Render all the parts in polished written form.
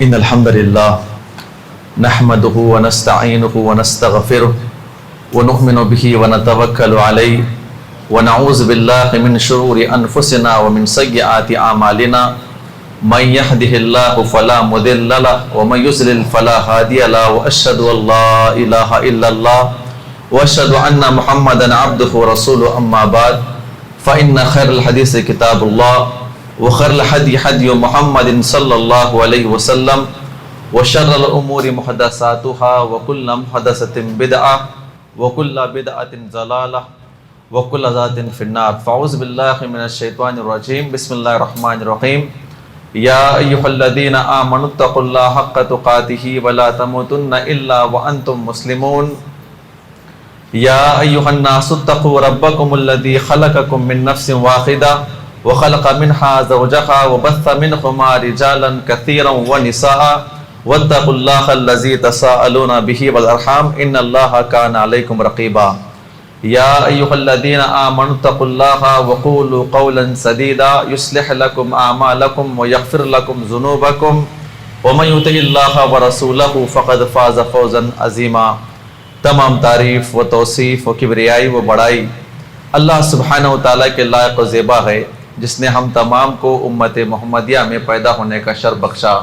إن الحمد لله نحمده ونستعينه ونستغفره ونؤمن به ونتوكل عليه ونعوذ بالله من شرور أنفسنا ومن سيئات أعمالنا من يهده الله فلا مضل له ومن يضلل فلا هادي له وأشهد أن لا إله إلا الله وأشهد أن محمدا عبده ورسوله أما بعد فإن خير الحديث كتاب الله وخير الهدي هدي محمد صلى الله عليه وسلم وشر الأمور محدثاتها وكل محدثة بدعة وكل بدعة ضلالة وكل ضلالة في النار فأعوذ بالله من الشيطان الرجيم بسم الله الرحمن الرحيم يا أيها الذين آمنوا اتقوا الله حق تقاته ولا تموتن إلا وأنتم مسلمون يا أيها الناس اتقوا ربكم الذي خلقكم من نفس واحدة وخلق منها زوجها وبث منهما رجالا كثيرا ونساء واتقوا الله الذي تساءلون به والأرحام إن الله كان عليكم رقيبا يا أيها الذين آمنوا اتقوا الله وقولوا قولا سديدا يصلح لكم أعمالكم ويغفر لكم ذنوبكم ومن يطع الله ورسوله فقد فاز فوزا عظيما. تمام تعریف و توصیف و کبریائی و بڑائی اللہ سبحانہ و تعالیٰ کے لائق و زیبا ہے جس نے ہم تمام کو امت محمدیہ میں پیدا ہونے کا شرف بخشا.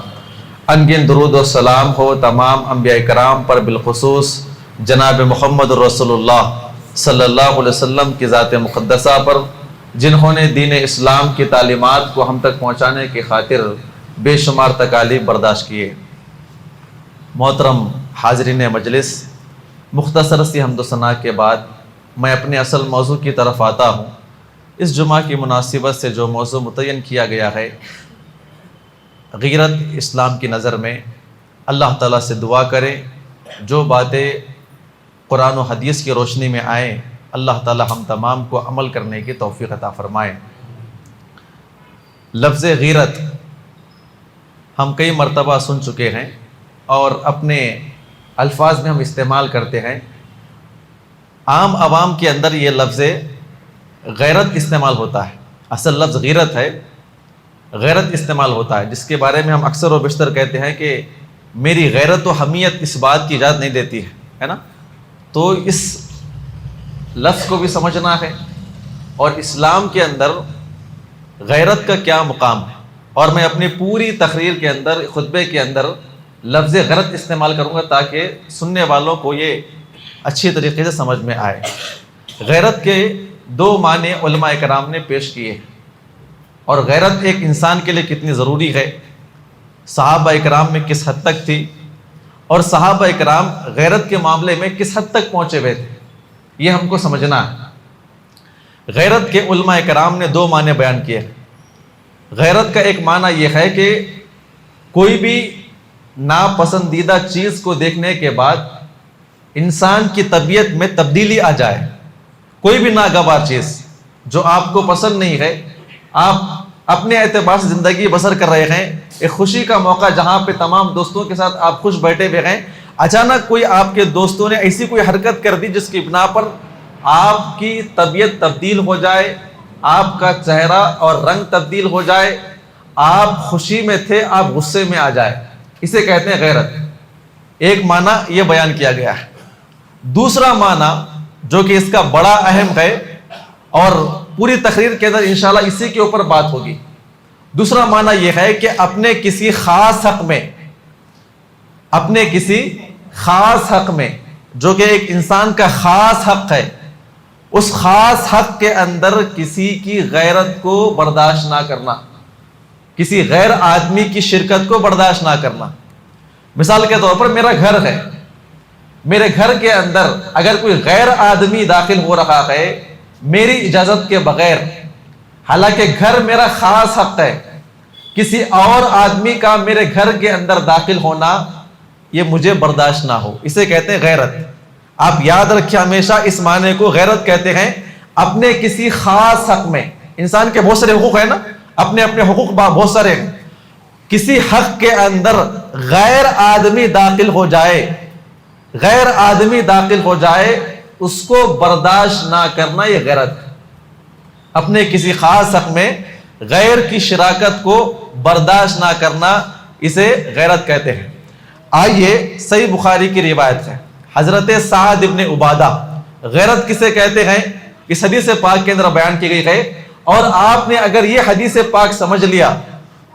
انگن درود و سلام ہو تمام انبیاء کرام پر، بالخصوص جناب محمد رسول اللہ صلی اللہ علیہ وسلم کی ذات مقدسہ پر، جنہوں نے دین اسلام کی تعلیمات کو ہم تک پہنچانے کی خاطر بے شمار تکالیف برداشت کیے. محترم حاضرین مجلس، مختصر سی حمد و ثنا کے بعد میں اپنے اصل موضوع کی طرف آتا ہوں. اس جمعہ کی مناسبت سے جو موضوع متعین کیا گیا ہے، غیرت اسلام کی نظر میں، اللہ تعالیٰ سے دعا کریں جو باتیں قرآن و حدیث کی روشنی میں آئیں اللہ تعالیٰ ہم تمام کو عمل کرنے کی توفیق عطا فرمائیں. لفظ غیرت ہم کئی مرتبہ سن چکے ہیں اور اپنے الفاظ میں ہم استعمال کرتے ہیں. عام عوام کے اندر یہ لفظ غیرت استعمال ہوتا ہے. اصل لفظ غیرت ہے، غیرت استعمال ہوتا ہے، جس کے بارے میں ہم اکثر و بیشتر کہتے ہیں کہ میری غیرت و حمیت اس بات کی اجازت نہیں دیتی ہے نا. تو اس لفظ کو بھی سمجھنا ہے اور اسلام کے اندر غیرت کا کیا مقام ہے. اور میں اپنی پوری تقریر کے اندر، خطبے کے اندر لفظ غیرت استعمال کروں گا تاکہ سننے والوں کو یہ اچھی طریقے سے سمجھ میں آئے. غیرت کے دو معنی علماء کرام نے پیش کیے اور غیرت ایک انسان کے لیے کتنی ضروری ہے، صحابہ کرام میں کس حد تک تھی اور صحابہ کرام غیرت کے معاملے میں کس حد تک پہنچے ہوئے تھے، یہ ہم کو سمجھنا ہے. غیرت کے علماء کرام نے دو معنی بیان کیے. غیرت کا ایک معنی یہ ہے کہ کوئی بھی ناپسندیدہ چیز کو دیکھنے کے بعد انسان کی طبیعت میں تبدیلی آ جائے. کوئی بھی ناگوار چیز جو آپ کو پسند نہیں ہے، آپ اپنے اعتبار سے زندگی بسر کر رہے ہیں، ایک خوشی کا موقع جہاں پہ تمام دوستوں کے ساتھ آپ خوش بیٹھے ہوئے ہیں، اچانک کوئی آپ کے دوستوں نے ایسی کوئی حرکت کر دی جس کی بنا پر آپ کی طبیعت تبدیل ہو جائے، آپ کا چہرہ اور رنگ تبدیل ہو جائے، آپ خوشی میں تھے آپ غصے میں آ جائے، اسے کہتے ہیں غیرت. ایک معنی یہ بیان کیا گیا ہے. دوسرا معنی جو کہ اس کا بڑا اہم ہے اور پوری تقریر کے اندر انشاءاللہ اسی کے اوپر بات ہوگی، دوسرا معنی یہ ہے کہ اپنے کسی خاص حق میں جو کہ ایک انسان کا خاص حق ہے، اس خاص حق کے اندر کسی کی غیرت کو برداشت نہ کرنا، کسی غیر آدمی کی شرکت کو برداشت نہ کرنا. مثال کے طور پر میرا گھر ہے، میرے گھر کے اندر اگر کوئی غیر آدمی داخل ہو رہا ہے میری اجازت کے بغیر، حالانکہ گھر میرا خاص حق ہے، کسی اور آدمی کا میرے گھر کے اندر داخل ہونا یہ مجھے برداشت نہ ہو، اسے کہتے ہیں غیرت. آپ یاد رکھیں ہمیشہ اس معنی کو، غیرت کہتے ہیں اپنے کسی خاص حق میں. انسان کے بہت سارے حقوق ہیں نا، اپنے اپنے حقوق بہت سارے ہیں، کسی حق کے اندر غیر آدمی داخل ہو جائے اس کو برداشت نہ کرنا، یہ غیرت ہے. اپنے کسی خاص حق میں غیر کی شراکت کو برداشت نہ کرنا اسے غیرت کہتے ہیں۔ آئیے صحیح بخاری کی روایت ہے، حضرت سعد ابن عبادہ غیرت کسے کہتے ہیں اس حدیث پاک کے اندر بیان کی گئی ہے، اور آپ نے اگر یہ حدیث پاک سمجھ لیا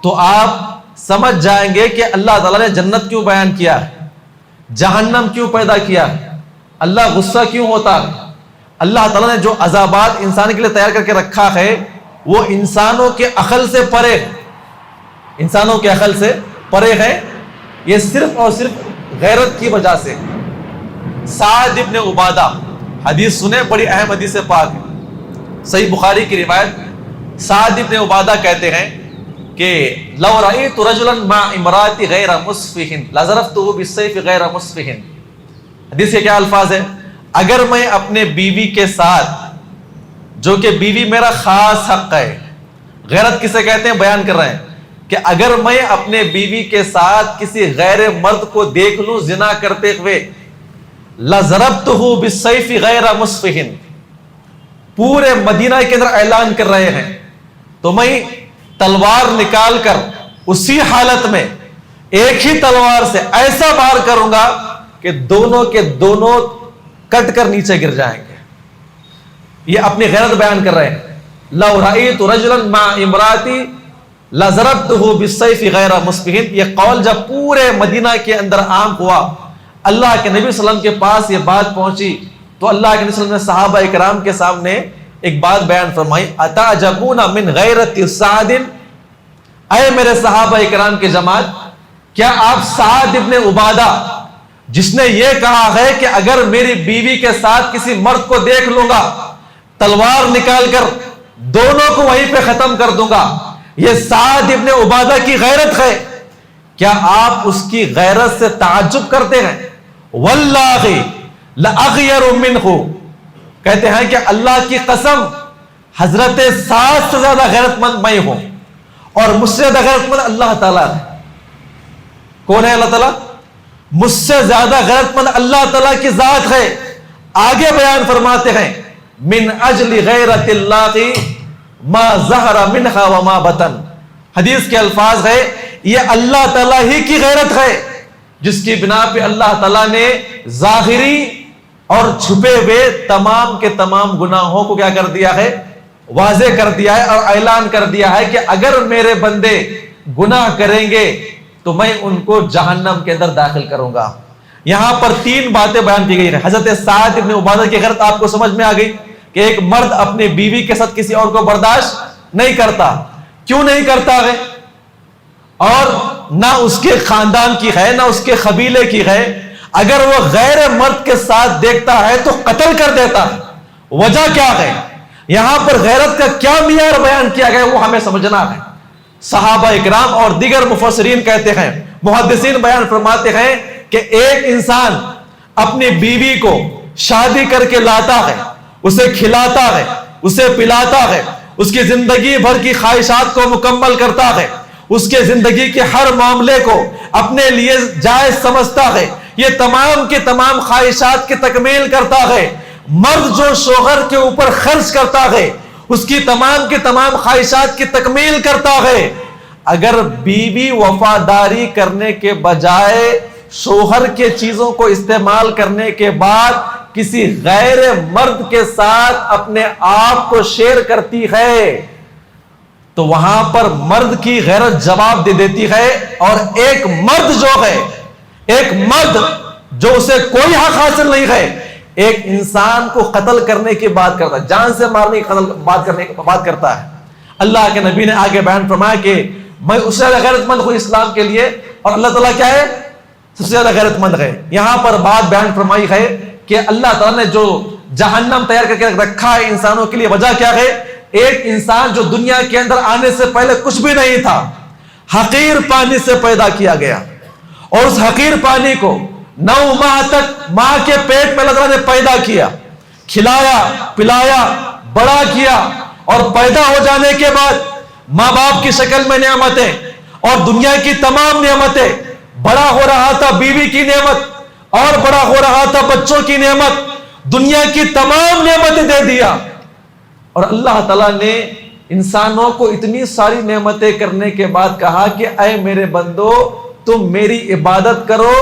تو آپ سمجھ جائیں گے کہ اللہ تعالیٰ نے جنت کیوں بیان کیا ہے، جہنم کیوں پیدا کیا ہے، اللہ غصہ کیوں ہوتا ہے۔ اللہ تعالیٰ نے جو عذابات انسان کے لیے تیار کر کے رکھا ہے وہ انسانوں کے عقل سے پرے، انسانوں کے عقل سے پرے ہے، یہ صرف اور صرف غیرت کی وجہ سے۔ سعد ابن عبادہ حدیث سنے، بڑی اہم حدیث پاک ہے، صحیح بخاری کی روایت۔ سعد ابن عبادہ کہتے ہیں کہ لو رأیت رجلا مع امرأة غیر مصفح لضربته بالسیف غیر مصفح۔ حدیث کے کیا الفاظ ہے؟ اگر میں اپنے بیوی کے ساتھ، جو کہ بیوی میرا خاص حق ہے، غیرت کسے کہتے ہیں بیان کر رہے ہیں کہ اگر میں اپنے بیوی کے ساتھ کسی غیر مرد کو دیکھ لوں زنا کرتے ہوئے، لضربته بالسیف غیر مصفح، پورے مدینہ کے اندر اعلان کر رہے ہیں تو میں تلوار نکال کر اسی حالت میں ایک ہی تلوار سے ایسا وار کروں گا کہ دونوں کے دونوں کٹ کر نیچے گر جائیں گے۔ یہ اپنی غیرت بیان کر رہے ہیں۔ لو رأیت رجلا مع امراتی لضربته بالسیف غیر مصفح، یہ قول جب پورے مدینہ کے اندر عام ہوا، اللہ کے نبی صلی اللہ علیہ وسلم کے پاس یہ بات پہنچی تو اللہ کے نبی صلی اللہ علیہ وسلم نے صحابہ اکرام کے سامنے ایک بات بیان فرمائی، اتعجبون من غیرت سعد، اے میرے صحابہ اکرام کے جماعت، کیا آپ سعد ابن عبادہ جس نے یہ کہا ہے کہ اگر میری بیوی کے ساتھ کسی مرد کو دیکھ لوں گا تلوار نکال کر دونوں کو وہیں پہ ختم کر دوں گا، یہ سعد ابن عبادہ کی غیرت ہے، کیا آپ اس کی غیرت سے تعجب کرتے ہیں؟ واللہ لأغیر منہ، کہتے ہیں کہ اللہ کی قسم حضرت سعد سے زیادہ غیرت مند میں ہوں، اور مجھ سے زیادہ غیرت مند اللہ تعالیٰ ہے۔ کون ہے اللہ تعالیٰ؟ مجھ سے زیادہ غیرت مند اللہ تعالیٰ کی ذات ہے۔ آگے بیان فرماتے ہیں من اجل غیرت اللہ ما ظہر منہا وما بطن، حدیث کے الفاظ ہے یہ اللہ تعالیٰ ہی کی غیرت ہے جس کی بنا پہ اللہ تعالیٰ نے ظاہری اور چھپے ہوئے تمام کے تمام گناہوں کو کیا کر دیا ہے؟ واضح کر دیا ہے، اور اعلان کر دیا ہے کہ اگر میرے بندے گناہ کریں گے تو میں ان کو جہنم کے اندر داخل کروں گا۔ یہاں پر تین باتیں بیان کی گئی ہیں۔ حضرت سعد ابن عبادہ کی غیرت آپ کو سمجھ میں آ گئی کہ ایک مرد اپنی بیوی کے ساتھ کسی اور کو برداشت نہیں کرتا، کیوں نہیں کرتا ہے؟ اور نہ اس کے خاندان کی ہے نہ اس کے قبیلے کی ہے، اگر وہ غیر مرد کے ساتھ دیکھتا ہے تو قتل کر دیتا ہے۔ وجہ کیا ہے؟ یہاں پر غیرت کا کیا معیار بیان کیا گیا وہ ہمیں سمجھنا ہے۔ صحابہ اکرام اور دیگر مفسرین کہتے ہیں، محدثین بیان فرماتے ہیں کہ ایک انسان اپنی بیوی کو شادی کر کے لاتا ہے، اسے کھلاتا ہے، اسے پلاتا ہے، اس کی زندگی بھر کی خواہشات کو مکمل کرتا ہے، اس کے زندگی کے ہر معاملے کو اپنے لیے جائز سمجھتا ہے، یہ تمام کے تمام خواہشات کی تکمیل کرتا ہے۔ مرد جو شوہر کے اوپر خرچ کرتا ہے، اس کی تمام کے تمام خواہشات کی تکمیل کرتا ہے، اگر بیوی وفاداری کرنے کے بجائے شوہر کے چیزوں کو استعمال کرنے کے بعد کسی غیر مرد کے ساتھ اپنے آپ کو شیئر کرتی ہے تو وہاں پر مرد کی غیرت جواب دے دیتی ہے، اور ایک مرد جو ہے، ایک مرد جو اسے کوئی حق حاصل نہیں ہے، ایک انسان کو قتل کرنے کی بات کرتا ہے، جان سے مارنے کی بات کرتا ہے۔ اللہ کے نبی نے آگے بیان فرمایا کہ میں اس سے زیادہ غیرت مند ہوں اسلام کے لیے، اور اللہ تعالیٰ کیا ہے؟ سب سے زیادہ غیرت مند ہے۔ یہاں پر بات بیان فرمائی ہے کہ اللہ تعالیٰ نے جو جہنم تیار کر کے رکھا ہے انسانوں کے لیے، وجہ کیا ہے؟ ایک انسان جو دنیا کے اندر آنے سے پہلے کچھ بھی نہیں تھا، حقیر پانی سے پیدا کیا گیا، اور اس حقیر پانی کو 9 ماہ تک ماں کے پیٹ میں اللہ تعالیٰ نے پیدا کیا، کھلایا پلایا بڑا کیا، اور پیدا ہو جانے کے بعد ماں باپ کی شکل میں نعمتیں اور دنیا کی تمام نعمتیں، بڑا ہو رہا تھا بیوی کی نعمت، اور بڑا ہو رہا تھا بچوں کی نعمت، دنیا کی تمام نعمتیں دے دیا، اور اللہ تعالیٰ نے انسانوں کو اتنی ساری نعمتیں کرنے کے بعد کہا کہ اے میرے بندو تم میری عبادت کرو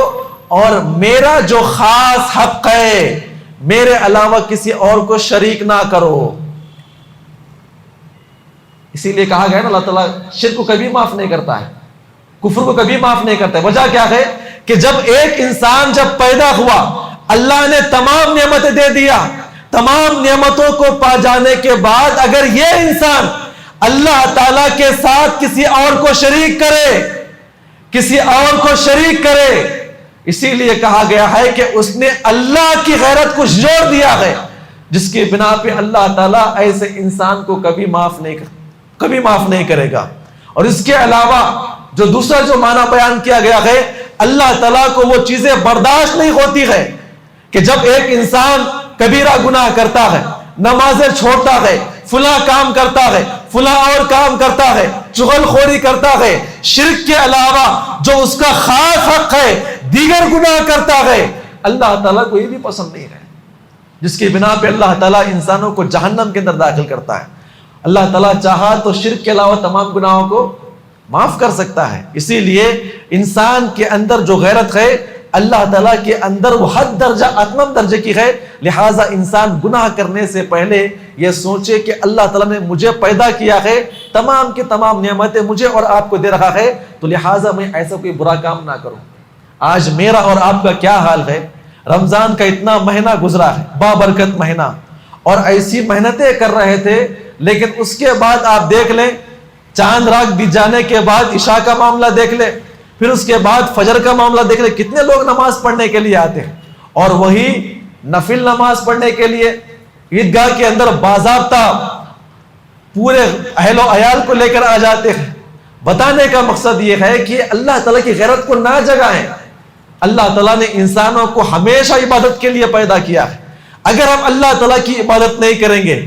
اور میرا جو خاص حق ہے میرے علاوہ کسی اور کو شریک نہ کرو. اسی لیے کہا گیا نا اللہ تعالیٰ شرک کو کبھی معاف نہیں کرتا ہے, کفر کو کبھی معاف نہیں کرتا ہے. وجہ کیا ہے کہ جب ایک انسان جب پیدا ہوا اللہ نے تمام نعمتیں دے دیا, تمام نعمتوں کو پا جانے کے بعد اگر یہ انسان اللہ تعالیٰ کے ساتھ کسی اور کو شریک کرے, کسی اور کو شریک کرے, اسی لیے کہا گیا ہے کہ اس نے اللہ کی غیرت کو جوڑ دیا ہے, جس کی بنا پہ اللہ تعالیٰ ایسے انسان کو کبھی معاف نہیں کرے گا. اور اس کے علاوہ جو دوسرا جو معنی بیان کیا گیا ہے, اللہ تعالیٰ کو وہ چیزیں برداشت نہیں ہوتی ہے کہ جب ایک انسان کبیرہ گناہ کرتا ہے, نمازیں چھوڑتا ہے, فلاں کام کرتا ہے, فلاں اور کام کرتا ہے, چغل خوری کرتا ہے, شرک کے علاوہ جو اس کا خاص حق ہے دیگر گناہ کرتا ہے, اللہ تعالیٰ کو یہ بھی پسند نہیں ہے, جس کی بنا پہ اللہ تعالیٰ انسانوں کو جہنم کے اندر داخل کرتا ہے. اللہ تعالیٰ چاہا تو شرک کے علاوہ تمام گناہوں کو معاف کر سکتا ہے. اسی لیے انسان کے اندر جو غیرت ہے اللہ تعالیٰ کے اندر وہ حد درجہ اتمم درجے کی ہے. لہٰذا انسان گناہ کرنے سے پہلے یہ سوچے کہ اللہ تعالیٰ نے مجھے پیدا کیا ہے, تمام کی تمام نعمتیں مجھے اور آپ کو دے رہا ہے, تو لہٰذا میں ایسا کوئی برا کام نہ کروں. آج میرا اور آپ کا کیا حال ہے, رمضان کا اتنا مہینہ گزرا ہے, بابرکت مہینہ, اور ایسی محنتیں کر رہے تھے, لیکن اس کے بعد آپ دیکھ لیں چاند رات بیت جانے کے بعد عشاء کا معاملہ دیکھ لیں, پھر اس کے بعد فجر کا معاملہ دیکھ لیں, کتنے لوگ نماز پڑھنے کے لیے آتے ہیں اور وہی نفل نماز پڑھنے کے لیے عیدگاہ کے اندر باضابطہ پورے اہل و عیال کو لے کر آ جاتے ہیں. بتانے کا مقصد یہ ہے کہ اللہ تعالیٰ کی غیرت کو نہ جگائیں. اللہ تعالیٰ نے انسانوں کو ہمیشہ عبادت کے لیے پیدا کیا ہے. اگر ہم اللہ تعالیٰ کی عبادت نہیں کریں گے,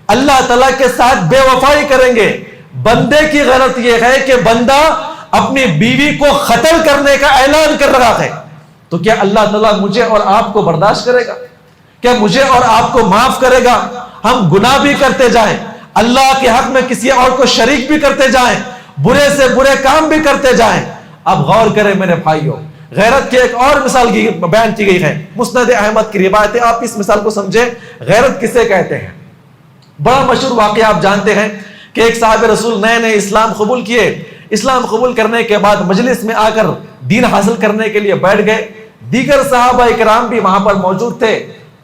اللہ تعالیٰ کے ساتھ بے وفائی کریں گے, بندے کی غیرت یہ ہے کہ بندہ اپنی بیوی کو قتل کرنے کا اعلان کر رہا ہے, تو کیا اللہ تعالیٰ مجھے اور آپ کو برداشت کرے گا؟ کیا مجھے اور آپ کو معاف کرے گا؟ ہم گناہ بھی کرتے جائیں, اللہ کے حق میں کسی اور کو شریک بھی کرتے جائیں, برے سے برے کام بھی کرتے جائیں. اب غور کریں میرے بھائیوں, غیرت کی ایک اور مثال بیان کی گئی ہے, مسند احمد کی روایت ہے. آپ اس مثال کو سمجھیں, غیرت کسے کہتے ہیں. بڑا مشہور واقعہ آپ جانتے ہیں کہ ایک صاحب رسول نئے نئے اسلام قبول کیے, اسلام قبول کرنے کے بعد مجلس میں آ کر دین حاصل کرنے کے لیے بیٹھ گئے. دیگر صحابہ اکرام بھی وہاں پر موجود تھے.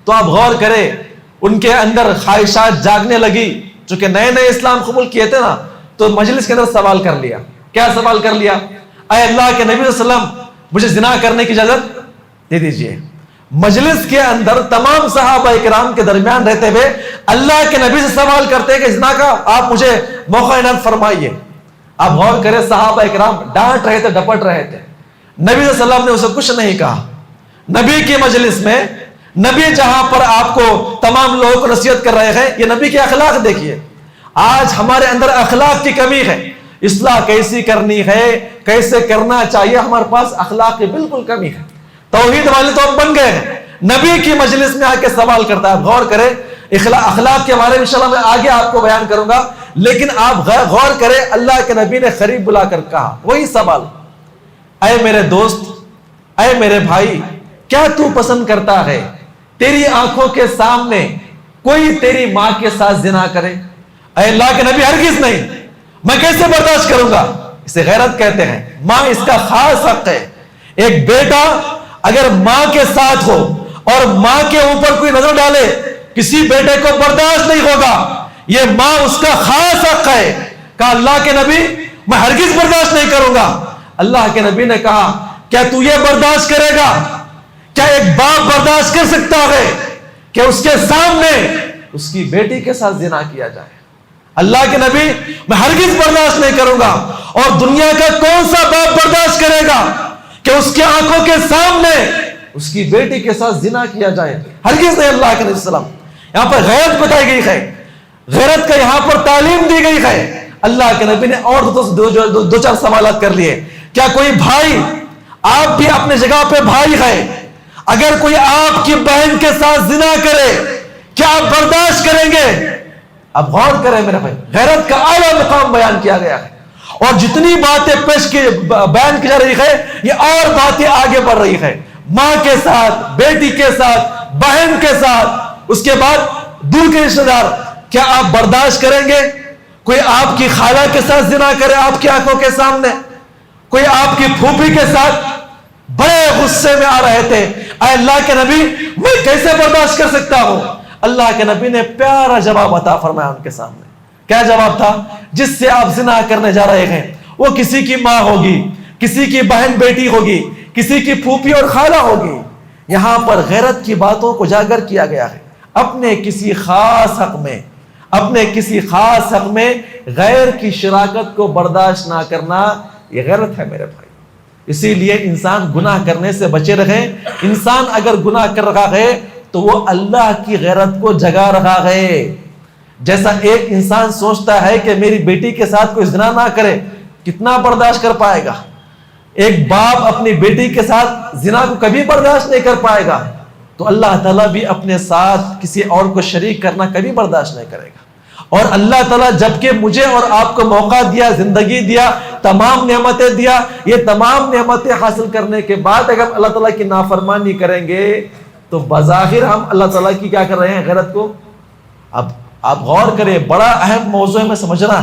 تو آپ غور کریں, ان کے اندر خواہشات جاگنے لگی, چونکہ نئے نئے اسلام قبول کیے تھے نا, تو مجلس کے اندر سوال کر لیا. کیا سوال کر لیا؟ اے اللہ کے نبی صلی اللہ علیہ وسلم, مجھے زنا کرنے کی اجازت دے دیجئے. مجلس کے اندر تمام صحابہ اکرام کے درمیان رہتے ہوئے اللہ کے نبی سے سوال کرتے کہ زنا کا آپ مجھے موقع عنایت فرمائیے. آپ غور کریں, صحابہ اکرام ڈانٹ رہے تھے, ڈپٹ رہے تھے. نبی صلی اللہ علیہ وسلم نے اسے کچھ نہیں کہا. نبی کی مجلس میں, نبی جہاں پر آپ کو تمام لوگوں کو نصیحت کر رہے ہیں, یہ نبی کے اخلاق دیکھیے. آج ہمارے اندر اخلاق کی کمی ہے. اصلاح کیسی کرنی ہے, کیسے کرنا چاہیے, ہمارے پاس اخلاق کی بالکل کمی ہے. توحید والے تو ہم بن گئے ہیں, نبی کی مجلس میں آ کے سوال کرتا ہے. غور کریں, اخلاق کے بارے میں انشاءاللہ میں آگے آپ کو بیان کروں گا, لیکن آپ غور کریں, اللہ کے نبی نے قریب بلا کر کہا وہی سوال, اے میرے دوست, اے میرے بھائی, کیا تو پسند کرتا ہے تیری آنکھوں کے سامنے کوئی تیری ماں کے ساتھ زنا کرے؟ اے اللہ کے نبی, ہرگز نہیں, میں کیسے برداشت کروں گا. اسے غیرت کہتے ہیں. ماں اس کا خاص حق ہے. ایک بیٹا اگر ماں کے ساتھ ہو اور ماں کے اوپر کوئی نظر ڈالے, کسی بیٹے کو برداشت نہیں ہوگا. یہ ماں اس کا خاص حق ہے. کہا اللہ کے نبی, میں ہرگز برداشت نہیں کروں گا. اللہ کے نبی نے کہا, کیا تو یہ برداشت کرے گا؟ کیا ایک باپ برداشت کر سکتا ہے کہ اس کے سامنے اس کی بیٹی کے ساتھ زنا کیا جائے؟ اللہ کے نبی, میں ہرگز برداشت نہیں کروں گا. اور دنیا کا کون سا باپ برداشت کرے گا کہ اس کی آنکھوں کے سامنے اس کی بیٹی کے ساتھ زنا کیا جائے؟ ہرگز نہیں. اللہ کے نبی صلی اللہ علیہ وسلم, یہاں پر غیرت بتائی گئی ہے, غیرت کا یہاں پر تعلیم دی گئی ہے. اللہ کے نبی نے اور دو چار سوالات کر لیے. کیا کوئی بھائی, آپ بھی اپنے جگہ پہ بھائی ہے, اگر کوئی آپ کی بہن کے ساتھ زنا کرے کیا آپ برداشت کریں گے؟ اب غور کریں میرے بھائی، غیرت کا اعلیٰ مقام بیان کیا گیا ہے، اور جتنی باتیں بیان کی جا رہی ہے، یہ اور باتیں آگے بڑھ رہی ہے، ماں کے ساتھ، بیٹی کے ساتھ، بہن کے ساتھ، اس کے بعد دور کے رشتہ دار۔ کیا آپ برداشت کریں گے کوئی آپ کی خالہ کے ساتھ زنا کرے آپ کی آنکھوں کے سامنے؟ کوئی آپ کی پھوپھی کے ساتھ؟ بڑے غصے میں آ رہے تھے، اے اللہ کے نبی میں کیسے برداشت کر سکتا ہوں؟ اللہ کے نبی نے پیارا جواب عطا فرمایا ان کے سامنے۔ کیا جواب تھا؟ جس سے آپ زنا کرنے جا رہے ہیں وہ کسی کی ماں ہوگی، کسی کی بہن بیٹی ہوگی، کسی کی پھوپھی اور خالہ ہوگی۔ یہاں پر غیرت کی باتوں کو اجاگر کیا گیا ہے۔ اپنے کسی خاص حق میں غیر کی شراکت کو برداشت نہ کرنا، یہ غیرت ہے میرے بھائی۔ اسی لیے انسان گناہ کرنے سے بچے رہے۔ انسان اگر گناہ کر رہا ہے تو وہ اللہ کی غیرت کو جگا رہا ہے۔ جیسا ایک انسان سوچتا ہے کہ میری بیٹی کے ساتھ کوئی زنا نہ کرے، کتنا برداشت کر پائے گا؟ ایک باپ اپنی بیٹی کے ساتھ زنا کو کبھی برداشت نہیں کر پائے گا، تو اللہ تعالیٰ بھی اپنے ساتھ کسی اور کو شریک کرنا کبھی برداشت نہیں کرے گا۔ اور اللہ تعالیٰ جبکہ مجھے اور آپ کو موقع دیا، زندگی دیا، تمام نعمتیں دیا، یہ تمام نعمتیں حاصل کرنے کے بعد اگر اللہ تعالیٰ کی نافرمانی کریں گے تو بظاہر ہم اللہ تعالیٰ کی کیا کر رہے ہیں؟ غیرت کو۔ اب آپ غور کریں، بڑا اہم موضوع میں سمجھنا،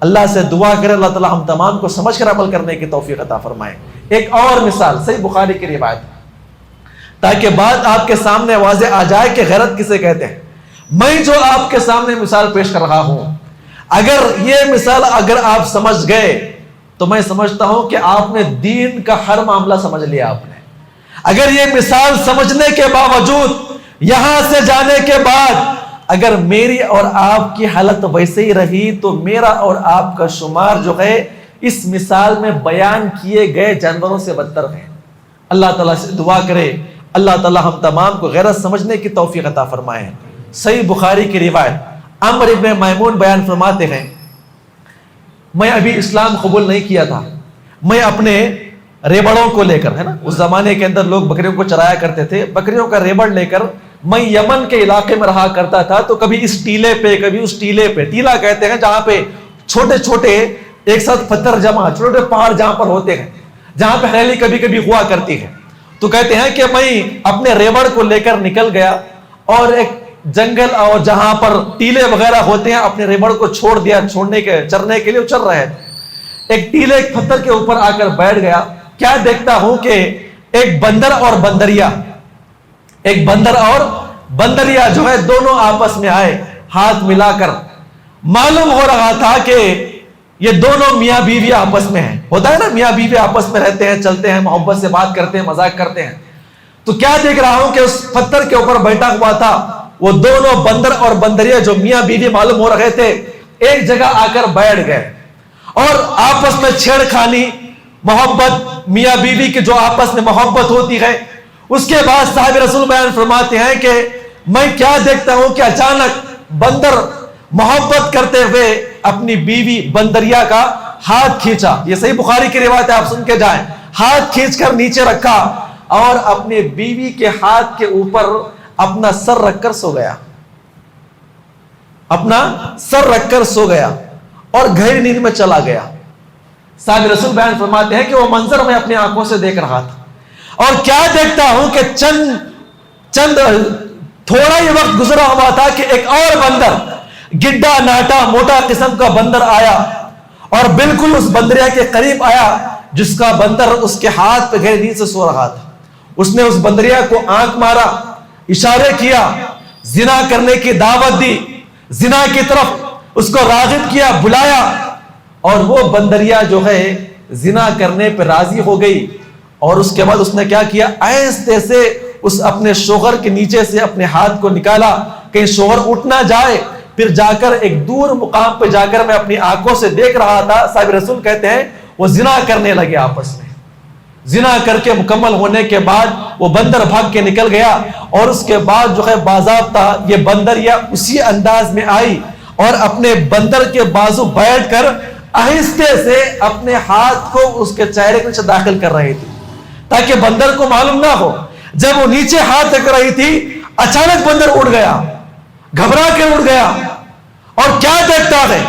اللہ سے دعا کریں اللہ تعالیٰ ہم تمام کو سمجھ کر عمل کرنے کی توفیق عطا فرمائے۔ ایک اور مثال صحیح بخاری کی روایت، تاکہ بات آپ کے سامنے واضح آ جائے کہ غیرت کسے کہتے ہیں۔ میں جو آپ کے سامنے مثال پیش کر رہا ہوں، اگر یہ مثال اگر آپ سمجھ گئے تو میں سمجھتا ہوں کہ آپ نے دین کا ہر معاملہ سمجھ لیا۔ آپ نے اگر یہ مثال سمجھنے کے باوجود، یہاں سے جانے کے بعد اگر میری اور آپ کی حالت ویسے ہی رہی تو میرا اور آپ کا شمار جو ہے اس مثال میں بیان کیے گئے جانوروں سے بدتر ہے۔ اللہ تعالیٰ سے دعا کرے اللہ تعالیٰ ہم تمام کو غیرت سمجھنے کی توفیق عطا فرمائے۔ صحیح بخاری کی روایت، عمرو ابن میمون بیان فرماتے ہیں، میں ابھی اسلام قبول نہیں کیا تھا، میں اپنے ریبڑوں کو لے کر، ہے نا اس زمانے کے اندر لوگ بکریوں کو چرایا کرتے تھے، بکریوں کا ریبڑ لے کر میں یمن کے علاقے میں رہا کرتا تھا، تو کبھی اس ٹیلے پہ کبھی اس ٹیلے پہ، ٹیلا کہتے ہیں جہاں پہ چھوٹے چھوٹے ایک ساتھ پتھر جمع، چھوٹے پہاڑ جہاں پر ہوتے ہیں، جہاں پہ ہریالی کبھی کبھی ہوا کرتی ہے، تو کہتے ہیں کہ میں اپنے ریبڑ کو لے کر نکل گیا اور ایک جنگل اور جہاں پر ٹیلے وغیرہ ہوتے ہیں اپنے ریبڑ کو چھوڑ دیا، چرنے کے لیے چل رہے تھے۔ ایک ٹیلے ایک پتھر کے اوپر آ کر بیٹھ گیا، کیا دیکھتا ہوں کہ ایک بندر اور بندریا جو ہے دونوں آپس میں آئے، ہاتھ ملا کر۔ معلوم ہو رہا تھا کہ یہ دونوں میاں بیوی آپس میں ہیں، ہوتا ہے نا میاں بیوی آپس میں رہتے ہیں، چلتے ہیں، محبت سے بات کرتے ہیں، مذاق کرتے ہیں۔ تو کیا دیکھ رہا ہوں کہ اس پتھر کے اوپر بیٹھا ہوا تھا وہ دونوں بندر اور بندریا جو میاں بیوی معلوم ہو رہے تھے، ایک جگہ آ کر بیٹھ گئے اور آپس میں چھیڑ خانی، محبت، میاں بیوی کی جو آپس میں محبت ہوتی ہے۔ اس کے بعد صاحب رسول بیان فرماتے ہیں کہ میں کیا دیکھتا ہوں کہ اچانک بندر محبت کرتے ہوئے اپنی بیوی بندریا کا ہاتھ کھینچا، یہ صحیح بخاری کی روایت ہے، آپ سن کے جائیں، ہاتھ کھینچ کر نیچے رکھا اور اپنی بیوی کے ہاتھ کے اوپر اپنا سر رکھ کر سو گیا، اور گہری نیند میں چلا گیا۔ صاحب رسول بیان فرماتے ہیں کہ وہ منظر میں اپنی آنکھوں سے دیکھ رہا تھا، اور کیا دیکھتا ہوں کہ چند تھوڑا ہی وقت گزرا ہوا تھا کہ ایک اور بندر، گڈا ناٹا موٹا قسم کا بندر آیا اور بالکل اس بندریا کے قریب آیا جس کا بندر اس کے ہاتھ پہ گہری نیند سے سو رہا تھا۔ اس نے اس بندریا کو آنکھ مارا، اشارے کیا، زنا کرنے کی دعوت دی، زنا کی طرف اس کو راغب کیا، بلایا، اور وہ بندریا جو ہے زنا کرنے پہ راضی ہو گئی۔ اور اس کے بعد اس نے کیا کیا، آہستہ سے اس اپنے شوہر کے نیچے سے اپنے ہاتھ کو نکالا، کہیں شوہر اٹھ نہ جائے، پھر جا کر ایک دور مقام پہ جا کر میں اپنی آنکھوں سے دیکھ رہا تھا۔ صاحب رسول کہتے ہیں وہ زنا کرنے لگے، آپس میں زنا کر کے مکمل ہونے کے بعد وہ بندر بھاگ کے نکل گیا، اور اس کے بعد جو ہے باضابطہ یہ بندریا اسی انداز میں آئی اور اپنے بندر کے بازو بیٹھ کر آہستہ سے اپنے ہاتھ کو اس کے چہرے کے نیچے داخل کر رہی تھی تاکہ بندر کو معلوم نہ ہو۔ جب وہ نیچے ہاتھ رکھ رہی تھی اچانک بندر اڑ گیا، گھبرا کے اڑ گیا، اور کیا دیکھتا ہے؟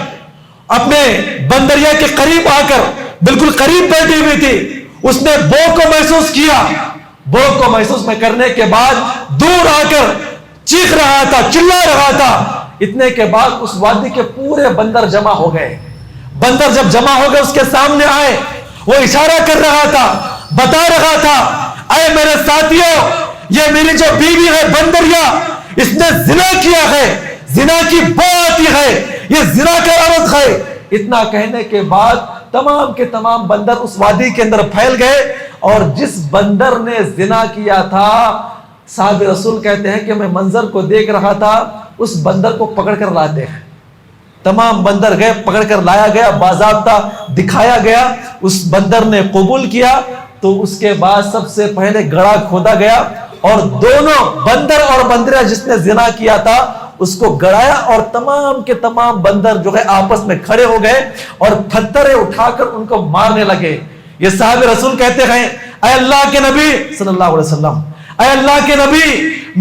اپنے بندریا کے قریب آ کر، بالکل قریب بیٹھی ہوئی تھی، اس نے بو کو محسوس کیا، بو کو محسوس میں کرنے کے بعد دور آ کر چیخ رہا تھا، چلا رہا تھا۔ اتنے کے بعد اس وادی کے پورے بندر جمع ہو گئے۔ بندر جب جمع ہو گئے اس کے سامنے آئے، وہ اشارہ کر رہا تھا، بتا رہا تھا، اے میرے ساتھیوں، یہ میری جو بیوی ہے بندریا، اس نے زنا کیا ہے، زنا کی بو آتی ہے، یہ زنا کا عورت ہے۔ اتنا کہنے کے بعد تمام کے تمام بندر اس وادی کے اندر پھیل گئے، اور جس بندر نے زنا کیا تھا، صاحب رسول کہتے ہیں کہ میں منظر کو دیکھ رہا تھا، اس بندر کو پکڑ کر لاتے ہیں۔ تمام بندر گئے، پکڑ کر لایا گیا، باضابطہ دکھایا گیا، اس بندر نے قبول کیا۔ تو اس کے بعد سب سے پہلے گڑھا کھودا گیا، اور دونوں بندر اور بندریا جس نے زنا کیا تھا اس کو گڑایا، اور تمام کے تمام بندر جو ہے آپس میں کھڑے ہو گئے اور پتھریں اٹھا کر ان کو مارنے لگے۔ یہ صاحب رسول کہتے ہیں، اے اللہ کے نبی صلی اللہ علیہ وسلم، اے اللہ کے نبی،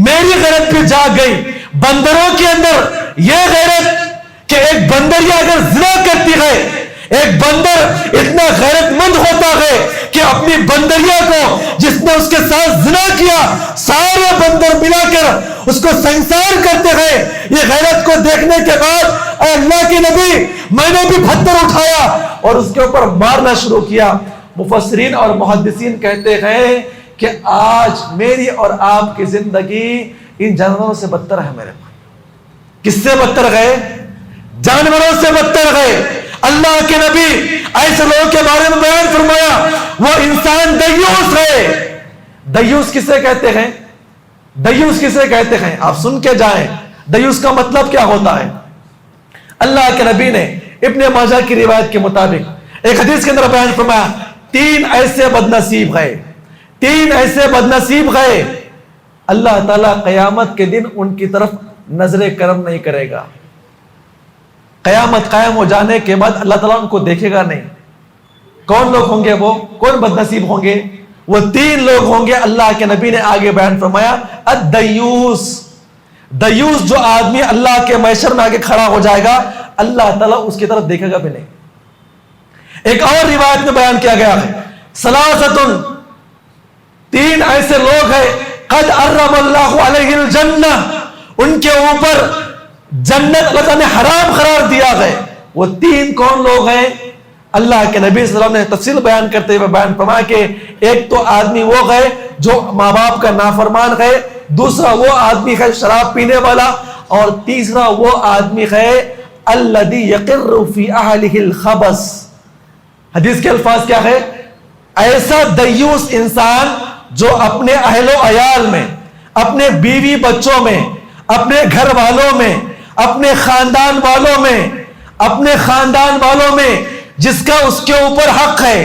میری غیرت بھی جاگ گئی۔ بندروں کے اندر یہ غیرت کہ ایک بندریا اگر زنا کرتی ہے، ایک بندر اتنا غیرت مند ہوتا ہے کہ اپنی بندریا کو جس نے اس کے ساتھ زنا کیا، سارے بندر ملا کر اس کو سنسار کرتے ہیں۔ یہ غیرت کو دیکھنے کے بعد اے اللہ کے نبی، میں نے بھی پتھر اٹھایا اور اس کے اوپر مارنا شروع کیا۔ مفسرین اور محدثین کہتے ہیں کہ آج میری اور آپ کی زندگی ان جانوروں سے بدتر ہے میرے پاس۔ کس سے بدتر گئے؟ جانوروں سے بدتر گئے۔ اللہ کے نبی ایسے لوگوں کے بارے میں بیان فرمایا، وہ انسان دیوس ہے۔ دیوس کسے کہتے ہیں؟ دیوس کسے کہتے ہیں؟ آپ سن کے جائیں، دیوس کا مطلب کیا ہوتا ہے۔ اللہ کے نبی نے ابن ماجہ کی روایت کے مطابق ایک حدیث کے اندر بیان فرمایا، 3 ایسے بدنصیب گئے، 3 ایسے بدنصیب گئے، اللہ تعالیٰ قیامت کے دن ان کی طرف نظر کرم نہیں کرے گا۔ قیامت قائم ہو جانے کے بعد اللہ تعالیٰ ان کو دیکھے گا نہیں۔ کون لوگ ہوں گے وہ؟ کون بدنصیب ہوں گے؟ وہ 3 لوگ ہوں گے۔ اللہ کے نبی نے آگے بیان فرمایا، الدیوس، دیوس جو آدمی اللہ کے محشر میں آگے کھڑا ہو جائے گا، اللہ تعالیٰ اس کی طرف دیکھے گا بھی نہیں۔ ایک اور روایت میں بیان کیا گیا ہے، ثلاثۃ، 3 ایسے لوگ ہیں، قد حرم اللہ علیہ الجنہ، ان کے اوپر جنت اللہ تعالیٰ نے حرام قرار دیا ہے۔ وہ 3 کون لوگ ہیں؟ اللہ کے نبی صلی اللہ علیہ وسلم نے تفصیل بیان کرتے ہوئے بیان فرمایا کہ ایک تو آدمی وہ گئے جو ماں باپ کا نافرمان گئے، دوسرا وہ آدمی ہے شراب پینے والا، اور تیسرا وہ آدمی ہے الذی یقر فی اہلہ الخبث۔ حدیث کے الفاظ کیا ہے؟ ایسا دیوس انسان جو اپنے اہل و عیال میں، اپنے بیوی بچوں میں، اپنے گھر والوں میں، اپنے خاندان والوں میں، اپنے خاندان والوں میں جس کا اس کے اوپر حق ہے،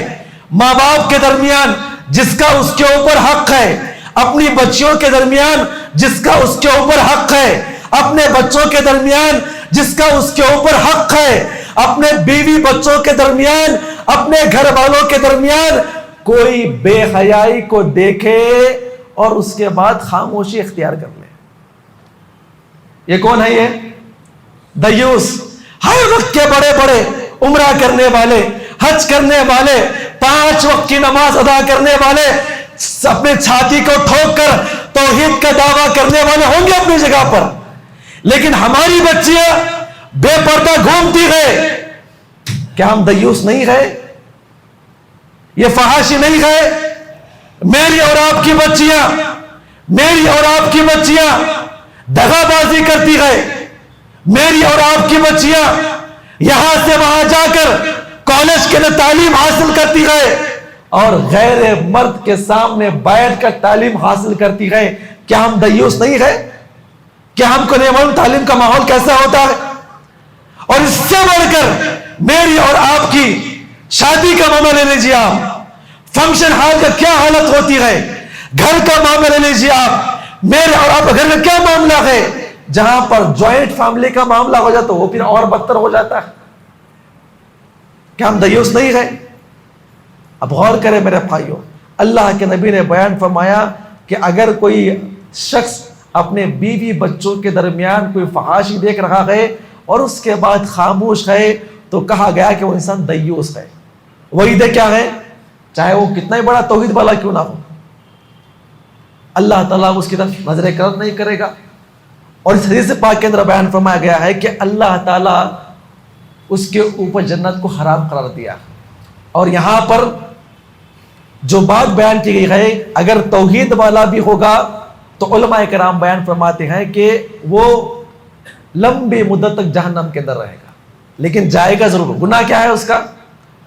ماں باپ کے درمیان جس کا اس کے اوپر حق ہے، اپنی بچیوں کے درمیان جس کا اس کے اوپر حق ہے، اپنے بچوں کے درمیان جس کا اس کے اوپر حق ہے، اپنے بیوی بچوں کے درمیان، اپنے گھر والوں کے درمیان کوئی بے حیائی کو دیکھے اور اس کے بعد خاموشی اختیار کر لے۔ یہ کون ہے؟ یہ دیوس۔ ہر وقت کے بڑے بڑے عمرہ کرنے والے، حج کرنے والے، 5 وقت کی نماز ادا کرنے والے، اپنے چھاتی کو ٹھوک کر توحید کا دعویٰ کرنے والے ہوں گے اپنی جگہ پر، لیکن ہماری بچیاں بے پردہ گھومتی ہے۔ کیا ہم دیوس نہیں گئے؟ یہ فحاشی نہیں گئے؟ میری اور آپ کی بچیاں، میری اور آپ کی بچیاں دغا بازی کرتی ہے، میری اور آپ کی بچیاں یہاں سے وہاں جا کر کالج کے لیے تعلیم حاصل کرتی ہے اور غیر مرد کے سامنے بیٹھ کر تعلیم حاصل کرتی ہے۔ کیا ہم دیوس نہیں ہے؟ کیا ہم کو نہیں معلوم تعلیم کا ماحول کیسا ہوتا ہے؟ اور اس سے بڑھ کر میری اور آپ کی شادی کا معاملہ لے لیجیے، آپ فنکشن ہال کا کیا حالت ہوتی ہے، گھر کا معاملہ لے لیجیے، آپ میرے اور آپ گھر میں کیا معاملہ ہے، جہاں پر جوائنٹ فیملی کا معاملہ ہو جاتا وہ پھر اور بدتر ہو جاتا ہے۔ کیا ہم دیوس نہیں گئے؟ اب غور کریں میرے بھائیوں، اللہ کے نبی نے بیان فرمایا کہ اگر کوئی شخص اپنے بیوی بچوں کے درمیان کوئی فحاشی دیکھ رہا ہے اور اس کے بعد خاموش ہے تو کہا گیا کہ وہ انسان دیوس ہے. وعیدہ کیا ہے؟ چاہے وہ کتنا ہی بڑا توحید والا کیوں نہ ہو، اللہ تعالیٰ اس کی طرف نظر کرم نہیں کرے گا. اور اس حدیث پاک کے اندر بیان فرمایا گیا ہے کہ اللہ تعالیٰ اس کے اوپر جنت کو حرام قرار دیا. اور یہاں پر جو بات بیان کی گئی ہے، اگر توحید والا بھی ہوگا تو علماء کرام بیان فرماتے ہیں کہ وہ لمبی مدت تک جہنم کے اندر رہے گا، لیکن جائے گا ضرور. گناہ کیا ہے اس کا؟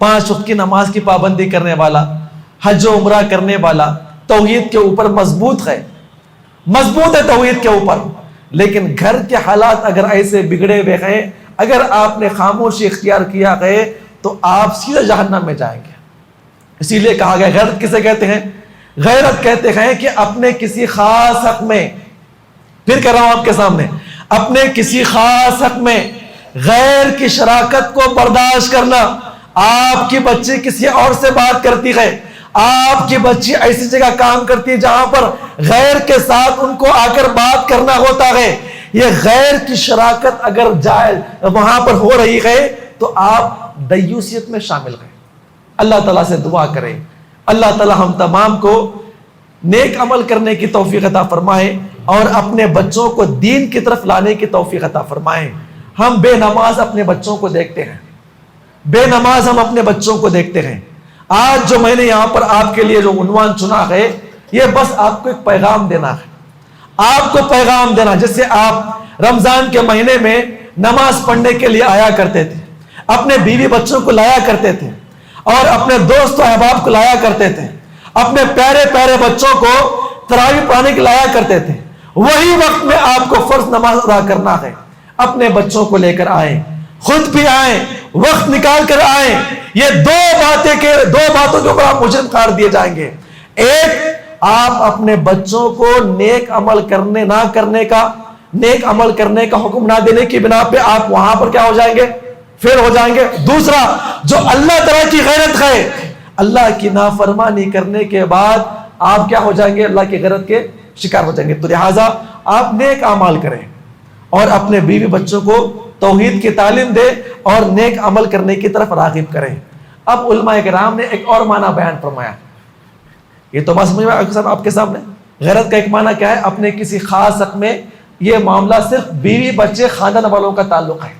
5 وقت کی نماز کی پابندی کرنے والا، حج و عمرہ کرنے والا، توحید کے اوپر مضبوط ہے توحید کے اوپر. لیکن گھر کے حالات اگر ایسے بگڑے ہوئے ہیں، اگر آپ نے خاموشی اختیار کیا ہے تو آپ سیدھا جہنم میں جائیں گے. اسی لیے کہا گیا غیرت کسے کہتے ہیں؟ غیرت کہتے ہیں کہ اپنے کسی خاص حق میں، پھر کہہ رہا ہوں آپ کے سامنے، اپنے کسی خاص حق میں غیر کی شراکت کو برداشت کرنا. آپ کی بچی کسی اور سے بات کرتی ہے، آپ کی بچی ایسی جگہ کام کرتی ہے جہاں پر غیر کے ساتھ ان کو آ کر بات کرنا ہوتا ہے، یہ غیر کی شراکت اگر جائز وہاں پر ہو رہی ہے تو آپ دیوسیت میں شامل ہیں. اللہ تعالیٰ سے دعا کریں، اللہ تعالیٰ ہم تمام کو نیک عمل کرنے کی توفیق عطا فرمائے اور اپنے بچوں کو دین کی طرف لانے کی توفیق عطا فرمائے. ہم بے نماز اپنے بچوں کو دیکھتے ہیں، بے نماز ہم اپنے بچوں کو دیکھتے ہیں. آج جو میں نے یہاں پر آپ کے لیے جو عنوان چنا ہے، یہ بس آپ کو ایک پیغام دینا ہے، آپ کو پیغام دینا. جیسے آپ رمضان کے مہینے میں نماز پڑھنے کے لیے آیا کرتے تھے، اپنے بیوی بچوں کو لایا کرتے تھے اور اپنے دوست و احباب کو لایا کرتے تھے، اپنے پیارے پیارے بچوں کو تراویح پڑھانے کے لایا کرتے تھے، وہی وقت میں آپ کو فرض نماز ادا کرنا ہے. اپنے بچوں کو لے کر آئیں، خود بھی آئیں، وقت نکال کر آئیں. یہ دو باتوں کے اوپر آپ مجرم قرار دیے جائیں گے. ایک، آپ اپنے بچوں کو نیک عمل کرنے کا حکم نہ دینے کی بنا پہ آپ وہاں پر کیا ہو جائیں گے؟ فیل ہو جائیں گے. دوسرا، جو اللہ تعالیٰ کی غیرت ہے، اللہ کی نافرمانی کرنے کے بعد آپ کیا ہو جائیں گے؟ اللہ کی غیرت کے شکار ہو جائیں گے. تو لہٰذا آپ نیک اعمال کریں اور اپنے بیوی بچوں کو توحید کی تعلیم دے اور نیک عمل کرنے کی طرف راغب کریں. اب علماء کرام نے ایک اور معنی بیان فرمایا. یہ تو بات سمجھ میں آپ کے سامنے. غیرت کا ایک معنی کیا ہے؟ اپنے کسی خاص حق میں. یہ معاملہ صرف بیوی بچے خاندان والوں کا تعلق ہے.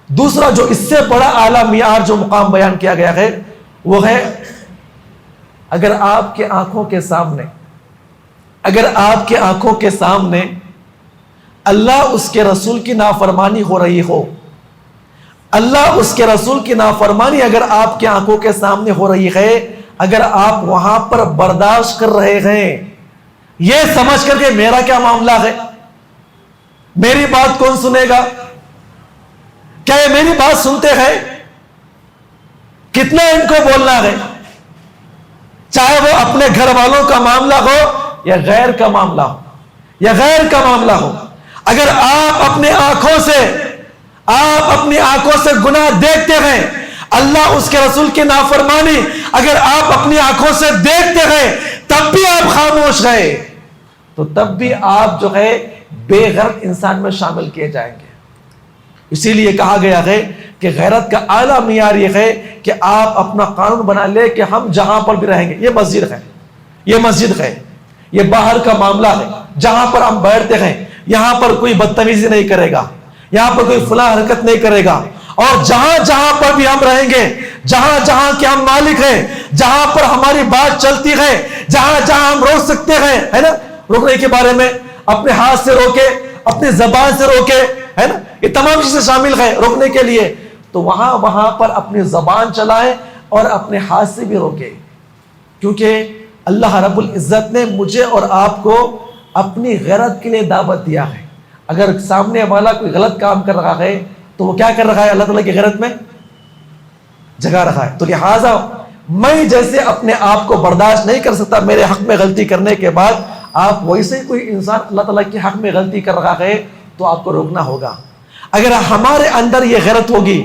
دوسرا جو اس سے بڑا اعلیٰ معیار جو مقام بیان کیا گیا ہے وہ ہے، اگر آپ کے آنکھوں کے سامنے اللہ اس کے رسول کی نافرمانی ہو رہی ہو، اللہ اس کے رسول کی نافرمانی اگر آپ کے آنکھوں کے سامنے ہو رہی ہے، اگر آپ وہاں پر برداشت کر رہے ہیں یہ سمجھ کر کہ میرا کیا معاملہ ہے، میری بات کون سنے گا، کیا یہ میری بات سنتے ہیں، کتنا ان کو بولنا ہے، چاہے وہ اپنے گھر والوں کا معاملہ ہو یا غیر کا معاملہ ہو. اگر آپ اپنی آنکھوں سے گناہ دیکھتے ہیں، اللہ اس کے رسول کی نافرمانی اگر آپ اپنی آنکھوں سے دیکھتے ہیں تب بھی آپ خاموش رہے تو تب بھی آپ جو ہے بے غیرت انسان میں شامل کیے جائیں گے. اسی لیے کہا گیا ہے کہ غیرت کا اعلیٰ معیار یہ ہے کہ آپ اپنا قانون بنا لے کہ ہم جہاں پر بھی رہیں گے، یہ مسجد ہے، یہ باہر کا معاملہ ہے، جہاں پر ہم بیٹھتے ہیں یہاں پر کوئی بدتمیزی نہیں کرے گا، یہاں پر کوئی فلاں حرکت نہیں کرے گا. اور جہاں پر بھی ہم رہیں گے، جہاں کے ہم مالک ہیں، جہاں پر ہماری بات چلتی ہے، جہاں ہم روک سکتے ہیں، ہے نا، روکنے کے بارے میں اپنے ہاتھ سے روکے، اپنی زبان سے روکے، ہے نا، یہ تمام چیزیں شامل ہیں روکنے کے لیے. تو وہاں پر اپنی زبان چلائیں اور اپنے ہاتھ سے بھی روکے، کیونکہ اللہ رب العزت نے مجھے اور آپ کو اپنی غیرت کے لیے دعوت دیا ہے. اگر سامنے والا کوئی غلط کام کر رہا ہے تو وہ کیا کر رہا ہے؟ اللہ تعالیٰ کی غیرت میں جگا رہا ہے. تو لہٰذا میں جیسے اپنے آپ کو برداشت نہیں کر سکتا میرے حق میں غلطی کرنے کے بعد، آپ ویسے ہی کوئی انسان اللہ تعالیٰ کے حق میں غلطی کر رہا ہے تو آپ کو روکنا ہوگا. اگر ہمارے اندر یہ غیرت ہوگی،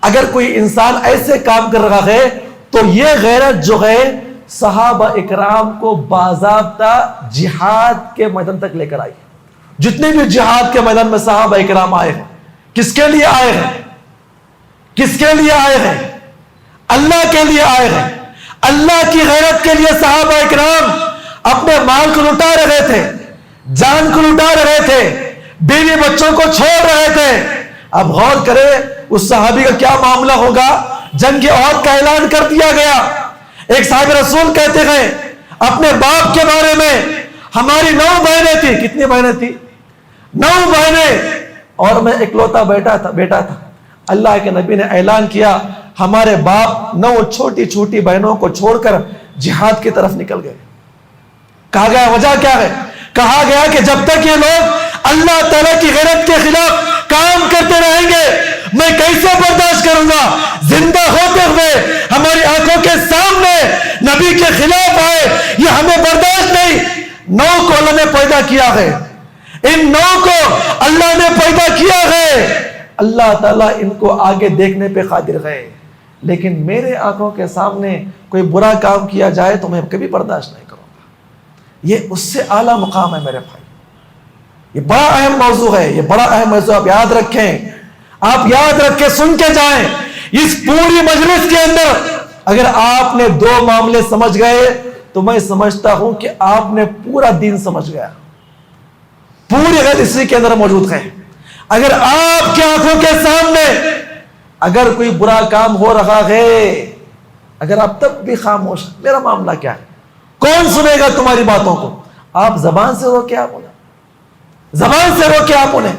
اگر کوئی انسان ایسے کام کر رہا ہے تو یہ غیرت جو ہے صحابہ اکرام کو باضابطہ جہاد کے میدان تک لے کر آئی. جتنے بھی جہاد کے میدان میں صحابہ اکرام آئے ہیں، کس کے لیے آئے ہیں؟ کس کے لیے آئے ہیں؟ اللہ کے لیے آئے ہیں۔ اللہ کی غیرت کے لیے صحابہ اکرام اپنے مال کو لٹا رہے تھے، جان کو لٹا رہے تھے، بیوی بچوں کو چھوڑ رہے تھے۔ اب غور کرے اس صحابی کا کیا معاملہ ہوگا۔ جنگ احد کا اعلان کر دیا گیا۔ ایک صحابی رسول کہتے ہیں اپنے باپ کے بارے میں، ہماری 9 بہنیں تھی۔ کتنی بہنیں تھی؟ 9 بہنیں، اور میں اکلوتا بیٹا تھا۔ اللہ کے نبی نے اعلان کیا ہمارے باپ 9 چھوٹی چھوٹی بہنوں کو چھوڑ کر جہاد کی طرف نکل گئے۔ کہا گیا وجہ کیا ہے؟ کہا گیا کہ جب تک یہ لوگ اللہ تعالیٰ کی غیرت کے خلاف کام کرتے رہیں گے میں کیسے برداشت کروں گا؟ زندہ ہوتے ہوئے ہماری آنکھوں کے سامنے نبی کے خلاف آئے، یہ ہمیں برداشت نہیں۔ 9 کو اللہ نے پیدا کیا ہے، ان 9 کو اللہ نے پیدا کیا ہے۔ اللہ تعالیٰ ان کو آگے دیکھنے پہ قادر ہے، لیکن میرے آنکھوں کے سامنے کوئی برا کام کیا جائے تو میں کبھی برداشت نہیں کروں گا۔ یہ اس سے اعلیٰ مقام ہے میرے بھائی۔ یہ بڑا اہم موضوع ہے، یہ بڑا اہم موضوع آپ یاد رکھیں، آپ یاد رکھ کے سن کے جائیں۔ اس پوری مجلس کے اندر اگر آپ نے 2 معاملے سمجھ گئے تو میں سمجھتا ہوں کہ آپ نے پورا دین سمجھ گیا۔ پوری غیرت اسی کے اندر موجود ہے۔ اگر آپ کی آنکھوں کے سامنے اگر کوئی برا کام ہو رہا ہے، اگر آپ تب بھی خاموش، میرا معاملہ کیا ہے، کون سنے گا تمہاری باتوں کو؟ آپ زبان سے روکے آپ انہیں، زبان سے روکے آپ انہیں۔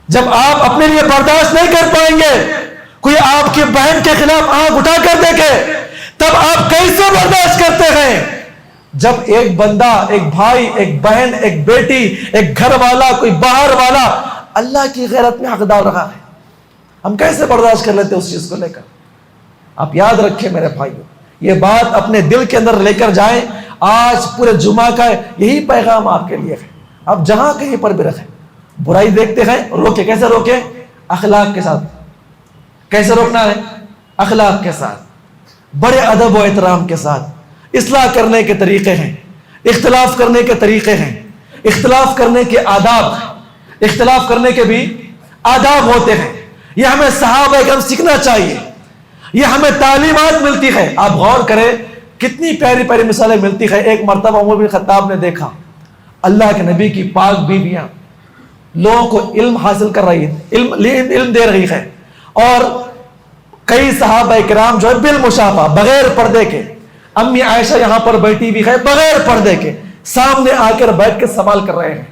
جب آپ اپنے لیے برداشت نہیں کر پائیں گے، کوئی آپ کی بہن کے خلاف آنکھ اٹھا کر دیکھے، تب آپ کیسے برداشت کرتے ہیں؟ جب ایک بندہ، ایک بھائی، ایک بہن، ایک بیٹی، ایک گھر والا، کوئی باہر والا اللہ کی غیرت میں حقدار رہا ہے، ہم کیسے برداشت کر لیتے اس چیز کو لے کر؟ آپ یاد رکھیں میرے بھائیوں، یہ بات اپنے دل کے اندر لے کر جائیں۔ آج پورے جمعہ کا یہی پیغام آپ کے لیے ہے۔ آپ جہاں کہیں پر بھی رکھیں، برائی دیکھتے ہیں روکے۔ کیسے روکیں؟ اخلاق کے ساتھ۔ کیسے روکنا ہے؟ اخلاق کے ساتھ، بڑے ادب و احترام کے ساتھ۔ اصلاح کرنے کے طریقے ہیں، اختلاف کرنے کے طریقے ہیں، اختلاف کرنے کے آداب، اختلاف کرنے کے بھی آداب ہوتے ہیں۔ یہ ہمیں صحابہ اکرام سیکھنا چاہیے، یہ ہمیں تعلیمات ملتی ہے۔ آپ غور کریں کتنی پیاری پیاری مثالیں ملتی ہے۔ ایک مرتبہ عمر بن خطاب نے دیکھا اللہ کے نبی کی پاک بیویاں لوگوں کو علم حاصل کر رہی ہے، علم دے رہی ہے، اور کئی صحابہ اکرام جو ہے بالمشافہ بغیر پردے کے، امی عائشہ یہاں پر بیٹھی بھی ہے بغیر پردے کے، سامنے آ کر بیٹھ کے سوال کر رہے ہیں۔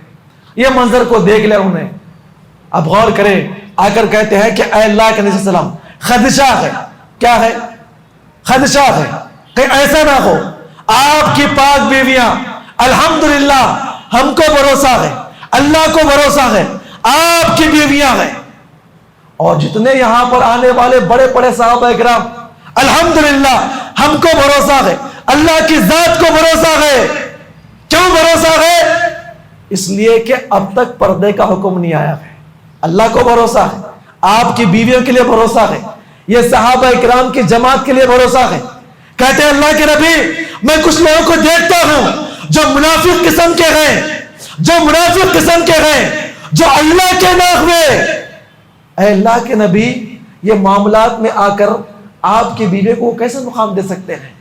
یہ منظر کو دیکھ لیا انہوں نے۔ اب غور کریں، آ کر کہتے ہیں کہ اے اللہ کے نبی صلی اللہ علیہ وسلم خدشہ ہے۔ کیا ہے؟ خدشہ ہے، کہیں ایسا نہ ہو آپ کی پاک بیویاں، الحمدللہ ہم کو بھروسہ ہے، اللہ کو بھروسہ ہے، آپ کی بیویاں ہیں، اور جتنے یہاں پر آنے والے بڑے بڑے صحابہ اکرام، الحمدللہ ہم کو بھروسہ ہے، اللہ کی ذات کو بھروسہ ہے۔ کیوں بھروسہ ہے؟ اس لیے کہ اب تک پردے کا حکم نہیں آیا ہے۔ اللہ کو بھروسہ ہے، آپ کی بیویوں کے لیے بھروسہ ہے، یہ صحابہ اکرام کی جماعت کے لیے بھروسہ ہے۔ کہتے ہیں اللہ کے نبی میں کچھ لوگوں کو دیکھتا ہوں جو منافق قسم کے ہیں، جو منافق قسم کے ہیں، جو اللہ کے نام میں، اے اللہ کے نبی یہ معاملات میں آ کر آپ کی بیوی کو کیسے مقام دے سکتے ہیں؟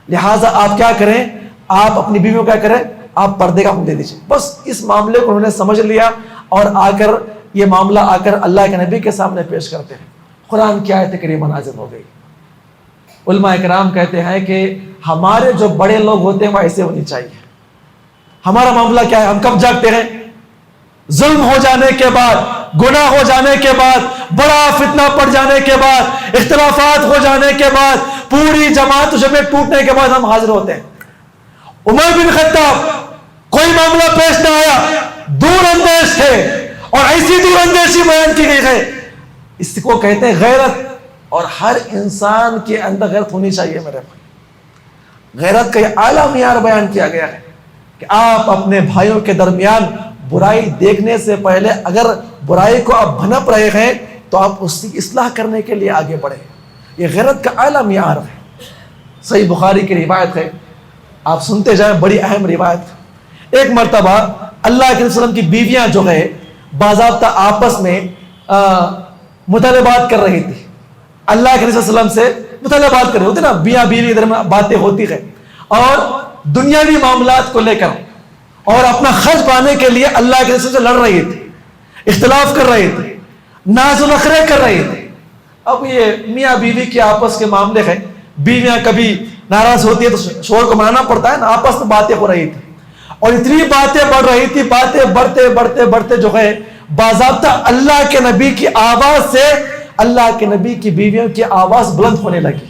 لہٰذا آپ کیا کریں، آپ اپنی بیوی کو کیا کریں، آپ پردے کا حکم دے دیجیے۔ بس اس معاملے کو انہوں نے سمجھ لیا اور آ کر یہ معاملہ آ کر اللہ کے نبی کے سامنے پیش کرتے ہیں۔ قرآن کی آیت کریمہ نازل ہو گئی۔ علماء اکرام کہتے ہیں کہ ہمارے جو بڑے لوگ ہوتے ہیں وہ ایسے ہونی چاہیے۔ ہمارا معاملہ کیا ہے؟ ہم کب جاگتے ہیں؟ ظلم ہو جانے کے بعد، گناہ ہو جانے کے بعد، بڑا فتنہ پڑ جانے کے بعد، اختلافات ہو جانے کے بعد، پوری جماعت جمع ٹوٹنے کے بعد ہم حاضر ہوتے ہیں۔ عمر بن خطاب کوئی معاملہ پیش نہ آیا، دور اندیش تھے، اور ایسی دور اندیشی بیان کی گئی ہے، اس کو کہتے ہیں غیرت۔ اور ہر انسان کے اندر غیرت ہونی چاہیے میرے بھائی۔ غیرت کا یہ اعلیٰ معیار بیان کیا گیا ہے کہ آپ اپنے بھائیوں کے درمیان برائی دیکھنے سے پہلے اگر برائی کو آپ بھنپ رہے ہیں تو آپ اس کی اصلاح کرنے کے لیے آگے بڑھیں۔ یہ غیرت کا اعلیٰ معیار ہے۔ صحیح بخاری کی روایت ہے، آپ سنتے جائیں، بڑی اہم روایت۔ ایک مرتبہ اللہ کے وسلم کی بیویاں جو ہے باضابطہ آپس میں مطالبات کر رہی تھی، اللہ کے رسول صلی اللہ علیہ وسلم سے مطالبات کر رہے ہوتے نا، میاں بیوی ادھر باتیں ہوتی ہے، اور دنیاوی معاملات کو لے کر اور اپنا خرچ پانے کے لیے اللہ کے رسول سے لڑ رہی تھی، اختلاف کر رہی تھی، ناز و نخرے کر رہی تھی۔ اب یہ میاں بیوی کے آپس کے معاملے ہیں، بیویاں کبھی ناراض ہوتی ہے تو شوہر کو منانا پڑتا ہے نا، آپس میں باتیں ہو رہی تھی اور اتنی باتیں بڑھ رہی تھی، باتیں بڑھتے بڑھتے بڑھتے جو ہے باضابطہ اللہ کے نبی کی آواز سے اللہ کے نبی کی بیویوں کی آواز بلند ہونے لگی،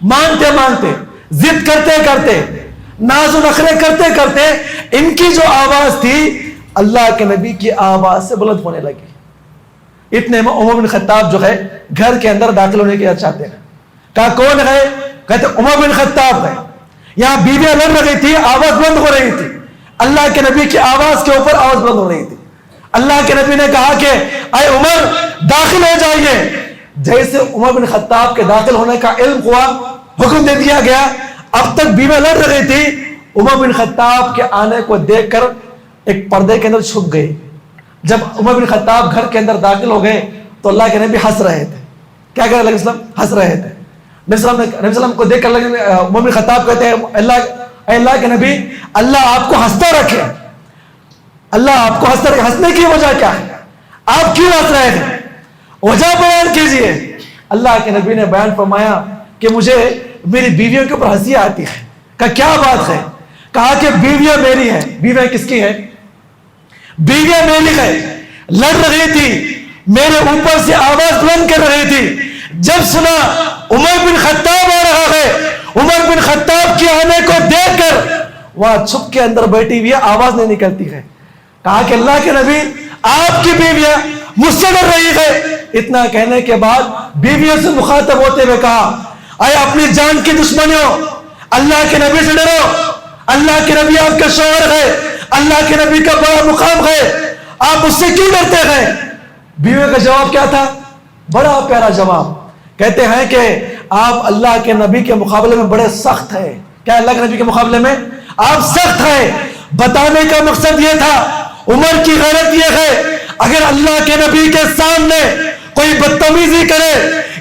مانتے مانتے، ضد کرتے کرتے، ناز و نخرے کرتے کرتے ان کی جو آواز تھی اللہ کے نبی کی آواز سے بلند ہونے لگی۔ اتنے میں عمر بن خطاب جو ہے گھر کے اندر داخل ہونے کے چاہتے ہیں، کہا کون ہے؟ کہتے عمر بن خطاب ہے۔ یہاں بیویاں لڑ رہی تھی، آواز بلند ہو رہی تھی، اللہ کے نبی کی آواز کے اوپر آواز بلند ہو رہی تھی۔ اللہ کے نبی نے کہا کہ اے عمر داخل ہو جائیے۔ جیسے عمر بن خطاب کے داخل ہونے کا علم ہوا، حکم دے دیا گیا، اب تک بیویاں لڑ رہی تھی، عمر بن خطاب کے آنے کو دیکھ کر ایک پردے کے اندر چھپ گئی۔ جب عمر بن خطاب گھر کے اندر داخل ہو گئے تو اللہ کے نبی ہنس رہے تھے۔ کیا کہہ رہے ہیں؟ ہنس رہے تھے۔ نبی صلی اللہ علیہ وسلم کو دیکھ کر عمر بن خطاب کہتے ہیں اللہ کے نبی، اللہ آپ کو ہنستا رکھے، اللہ آپ کو ہنستا رکھے، ہنسنے کی وجہ کیا ہے؟ آپ کیوں ہنس رہے ہیں؟ وجہ بیان کیجئے۔ اللہ کے نبی نے بیان فرمایا کہ مجھے میری بیویوں کے اوپر ہنسی آتی ہے۔ کہا کیا بات ہے؟ کہا کہ بیویاں میری ہیں۔ بیویاں کس کی ہیں؟ بیویاں میری ہیں، لڑ رہی تھی، میرے اوپر سے آواز بلند کر رہی تھی۔ جب سنا عمر بن خطاب آ رہا ہے، عمر بن خطاب کے آنے کو دیکھ کر وہاں چھپ کے اندر بیٹھی ہوئی آواز نہیں نکلتی ہے۔ کہا کہ اللہ کے نبی آپ کی بیویاں مجھ سے ڈر رہی ہے۔ اتنا کہنے کے بعد بیویوں سے مخاطب ہوتے ہوئے کہا اے اپنی جان کی دشمنیوں، اللہ کے نبی سے ڈرو، اللہ کے نبی آپ کا شوہر ہے، اللہ کے نبی کا بڑا مقام ہے، آپ اس سے کیوں ڈرتے ہیں؟ بیویوں کا جواب کیا تھا؟ بڑا پیارا جواب۔ کہتے ہیں کہ آپ اللہ کے نبی کے مقابلے میں بڑے سخت ہیں۔ کیا اللہ کے نبی کے مقابلے میں آپ سخت ہیں؟ بتانے کا مقصد یہ تھا، عمر کی غیرت یہ ہے اگر اللہ کے نبی کے سامنے کوئی بدتمیزی کرے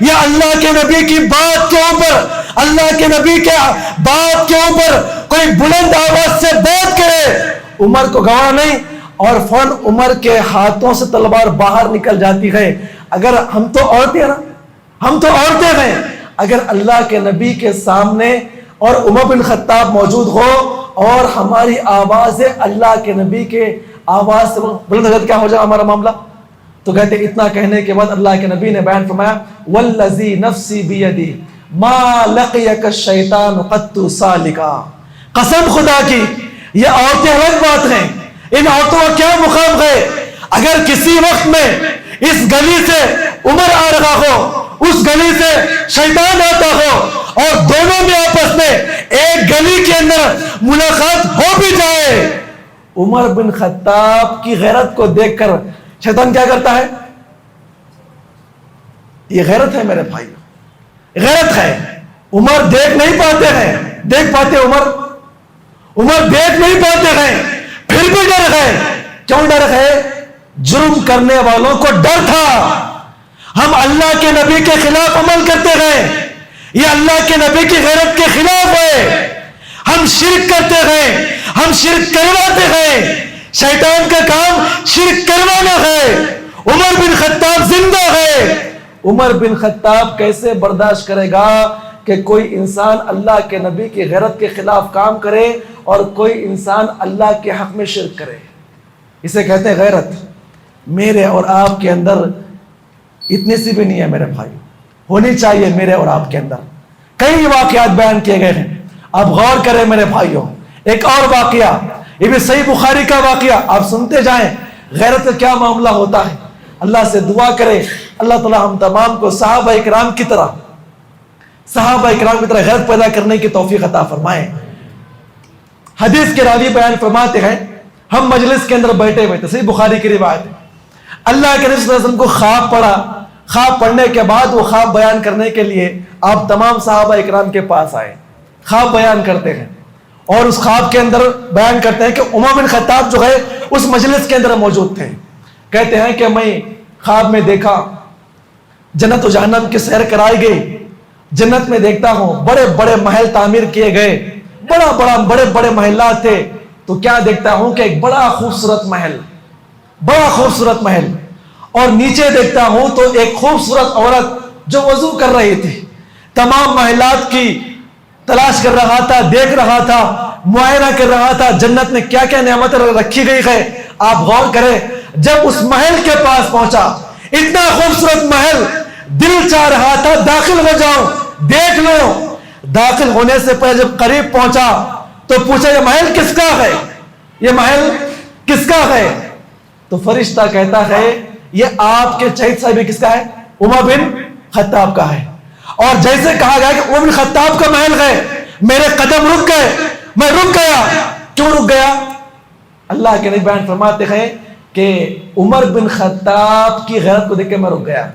یا اللہ کے نبی کی بات کے اوپر، اللہ کے نبی کے بات کے اوپر کوئی بلند آواز سے بات کرے، عمر کو گوارا نہیں، اور فوراً عمر کے ہاتھوں سے تلوار باہر نکل جاتی ہے۔ اگر ہم تو عورتیں ہیں نا، ہم تو عورتیں ہیں، اگر اللہ کے نبی کے سامنے اور عمر بن خطاب موجود ہو اور ہماری آواز اللہ کے نبی کے آواز سے بلند ہو جائے، کیا ہو جائے ہمارا معاملہ؟ تو کہتے اتنا کہنے کے بعد اللہ کے نبی نے بیان فرمایا والذی نفسی بیدی ما لقیک الشیطان قط سالکا، قسم خدا کی یہ عورتیں الگ بات ہیں، ان عورتوں کا کیا مقام ہے؟ اگر کسی وقت میں اس گلی سے عمر آ رہا ہو، اس گلی سے شیطان آتا ہو اور دونوں میں آپس میں ایک گلی کے اندر ملاقات ہو بھی جائے، عمر بن خطاب کی غیرت کو دیکھ کر شیطان کیا کرتا ہے؟ یہ غیرت ہے میرے بھائی، غیرت ہے۔ عمر دیکھ نہیں پاتے ہیں، دیکھ پاتے عمر دیکھ نہیں پاتے ہیں، پھر بھی ڈر گئے۔ کیوں ڈر گئے؟ جرم کرنے والوں کو ڈر تھا، ہم اللہ کے نبی کے خلاف عمل کرتے گئے، یہ اللہ کے نبی کی غیرت کے خلاف ہے، ہم شرک کرتے گئے، ہم شرک کرواتے گئے، شیطان کا کام شرک کروانا ہے۔ عمر بن خطاب زندہ ہے، عمر بن خطاب کیسے برداشت کرے گا کہ کوئی انسان اللہ کے نبی کی غیرت کے خلاف کام کرے اور کوئی انسان اللہ کے حق میں شرک کرے؟ اسے کہتے ہیں غیرت۔ میرے اور آپ کے اندر اتنی سی بھی نہیں ہے میرے بھائی، ہونی چاہیے میرے اور آپ کے اندر۔ کئی واقعات بیان کیے گئے ہیں، آپ غور کریں میرے بھائیوں۔ ایک اور واقعہ، یہ بھی صحیح بخاری کا واقعہ، آپ سنتے جائیں غیرت کا کیا معاملہ ہوتا ہے۔ اللہ سے دعا کرے اللہ تعالی ہم تمام کو صحابہ اکرام کی طرح غیرت پیدا کرنے کی توفیق عطا فرمائے۔ حدیث کے راوی بیان فرماتے ہیں ہم مجلس کے اندر بیٹھے ہوئے تھے، صحیح بخاری کی روایت ہے، اللہ کے نبی صلی اللہ علیہ وسلم کو خواب پڑا، خواب پڑھنے کے بعد وہ خواب بیان کرنے کے لیے آپ تمام صحابہ اکرام کے پاس آئے، خواب بیان کرتے ہیں اور اس خواب کے اندر بیان کرتے ہیں کہ عمر بن خطاب جو ہے اس مجلس کے اندر موجود تھے۔ کہتے ہیں کہ میں خواب میں دیکھا جنت و جہنم کی سیر کرائی گئی. جنت میں دیکھتا ہوں بڑے بڑے محل تعمیر کیے گئے, بڑے بڑے محلات تھے. تو کیا دیکھتا ہوں کہ ایک بڑا خوبصورت محل, اور نیچے دیکھتا ہوں تو ایک خوبصورت عورت جو وضو کر رہی تھی. تمام محلات کی تلاش کر رہا تھا, دیکھ رہا تھا, معائنہ کر رہا تھا جنت میں کیا کیا نعمتیں رکھی گئی ہے. آپ غور کریں, جب اس محل کے پاس پہنچا, اتنا خوبصورت محل, دل چاہ رہا تھا داخل ہو جاؤں, دیکھ لو. داخل ہونے سے پہلے جب قریب پہنچا تو پوچھا یہ محل کس کا ہے, یہ محل کس کا ہے؟ تو فرشتہ کہتا ہے یہ آپ کے چہت صاحب کس کا ہے؟ عمر بن خطاب کا ہے. اور جیسے کہا گیا کہ عمر بن خطاب کا محل ہے, میرے قدم رک گئے, میں رک گیا. کیوں رک گیا؟ اللہ کے نبی بیان فرماتے ہیں کہ عمر بن خطاب کی غیرت کو دیکھ کے میں رک گیا.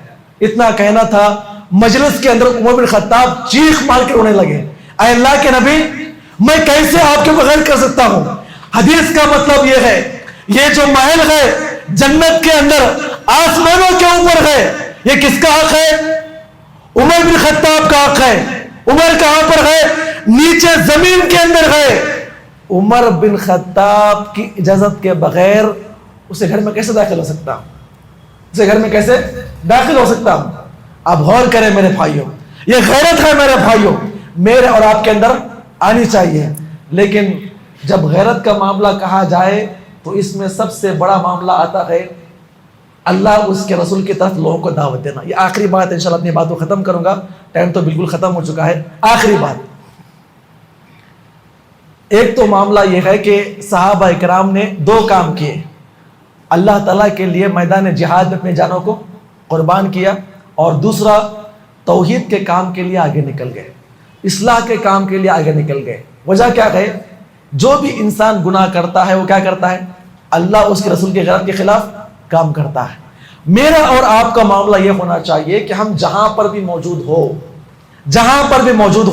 اتنا کہنا تھا, مجلس کے اندر عمر بن خطاب چیخ مار کے رونے لگے, اے اللہ کے نبی میں کیسے آپ کے بغیر کر سکتا ہوں. حدیث کا مطلب یہ ہے, یہ جو محل ہے جنت کے اندر آسمانوں کے اوپر ہے, یہ کس کا حق ہے؟ عمر بن خطاب کا حق ہے. عمر کہاں پر ہے؟ نیچے زمین کے اندر ہے. عمر بن خطاب کی اجازت کے بغیر اسے گھر میں کیسے داخل ہو سکتا ہوں؟ اسے گھر میں کیسے داخل ہو سکتا ہوں؟ آپ غور کریں میرے بھائیوں, یہ غیرت ہے میرے بھائیوں, میرے اور آپ کے اندر آنی چاہیے. لیکن جب غیرت کا معاملہ کہا جائے تو اس میں سب سے بڑا معاملہ آتا ہے اللہ اس کے رسول کی طرف لوگوں کو دعوت دینا. یہ آخری بات ہے, انشاءاللہ اپنی بات کو ختم کروں گا, ٹائم تو بالکل ختم ہو چکا ہے. آخری بات, ایک تو معاملہ یہ ہے کہ صحابہ اکرام نے دو کام کیے. اللہ تعالیٰ کے لیے میدان جہاد میں اپنے جانوں کو قربان کیا, اور دوسرا توحید کے کام کے لیے آگے نکل گئے, اصلاح کے کام کے لیے آگے نکل گئے. وجہ کیا ہے؟ جو بھی انسان گناہ کرتا ہے وہ کیا کرتا ہے؟ اللہ اس کے رسول کے غیرت کے خلاف کام کرتا ہے. میرا اور آپ کا معاملہ یہ ہونا چاہیے کہ ہم جہاں پر بھی موجود ہو,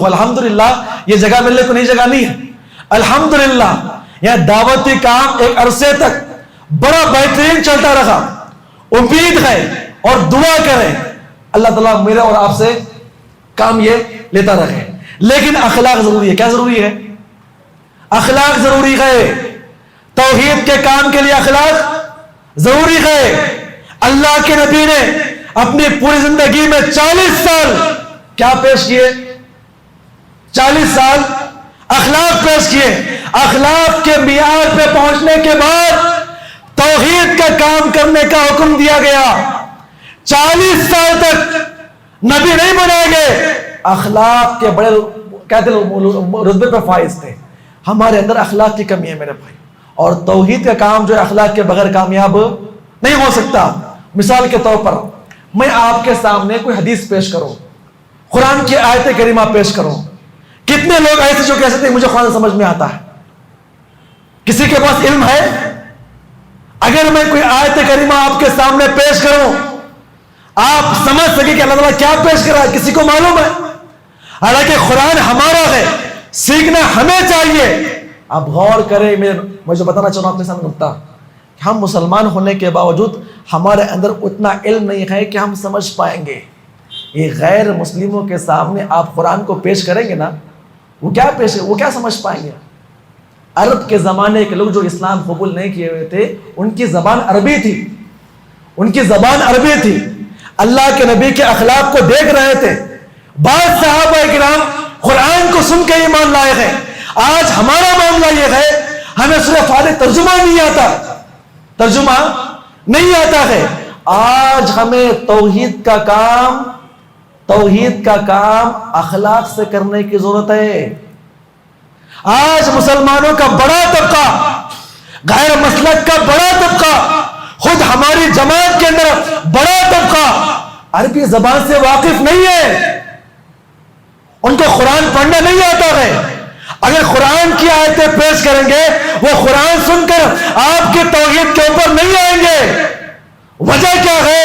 الحمدللہ یہ جگہ ملنے کو نئی جگہ نہیں ہے, الحمدللہ یہ دعوتی کام ایک عرصے تک بڑا بہترین چلتا رہا. امید ہے اور دعا کریں اللہ تعالیٰ میرے اور آپ سے کام یہ لیتا رہے. لیکن اخلاق ضروری ہے. کیا ضروری ہے؟ اخلاق ضروری ہے. توحید کے کام کے لیے اخلاق ضروری ہے. اللہ کے نبی نے اپنی پوری زندگی میں 40 سال کیا پیش کیے؟ 40 سال اخلاق پیش کیے. اخلاق کے معیار پہ پہنچنے کے بعد توحید کا کام کرنے کا حکم دیا گیا. 40 سال تک نبی نہیں بنائے گئے, اخلاق کے بڑے کہتے رتبے پہ فائز تھے. ہمارے اندر اخلاق کی کمی ہے میرے بھائی, اور توحید کا کام جو ہے اخلاق کے بغیر کامیاب نہیں ہو سکتا. مثال کے طور پر میں آپ کے سامنے کوئی حدیث پیش کروں, قرآن کی آیت کریمہ پیش کروں, کتنے لوگ ایسے جو کہہ سکتے ہیں مجھے قرآن سمجھ میں آتا ہے؟ کسی کے پاس علم ہے؟ اگر میں کوئی آیت کریمہ آپ کے سامنے پیش کروں, آپ سمجھ سکیں کہ اللہ تعالیٰ کیا پیش کر رہا ہے, کسی کو معلوم ہے؟ حالانکہ قرآن ہمارا ہے, سیکھنا ہمیں چاہیے. آپ غور کریں, میں جو بتانا چاہوں آپ کے سامنے نکتہ, ہم مسلمان ہونے کے باوجود ہمارے اندر اتنا علم نہیں ہے کہ ہم سمجھ پائیں گے. یہ غیر مسلموں کے سامنے آپ قرآن کو پیش کریں گے نا, وہ کیا سمجھ پائیں گے؟ عرب کے زمانے کے لوگ جو اسلام قبول نہیں کیے ہوئے تھے, ان کی زبان عربی تھی, اللہ کے نبی کے اخلاق کو دیکھ رہے تھے. بعض صحابہ کرام قرآن کو سن کے ایمان لائے ہیں. آج ہمارا معاملہ یہ ہے, ہمیں سورہ فاتحہ ترجمہ نہیں آتا ہے. آج ہمیں توحید کا کام اخلاق سے کرنے کی ضرورت ہے. آج مسلمانوں کا بڑا طبقہ, غیر مسلک کا بڑا طبقہ, خود ہماری جماعت کے اندر بڑا طبقہ عربی زبان سے واقف نہیں ہے. ان کو قرآن پڑھنا نہیں آتا ہے. اگر قرآن کی آیتیں پیش کریں گے, وہ قرآن سن کر آپ کی توحید کے اوپر نہیں آئیں گے. وجہ کیا ہے؟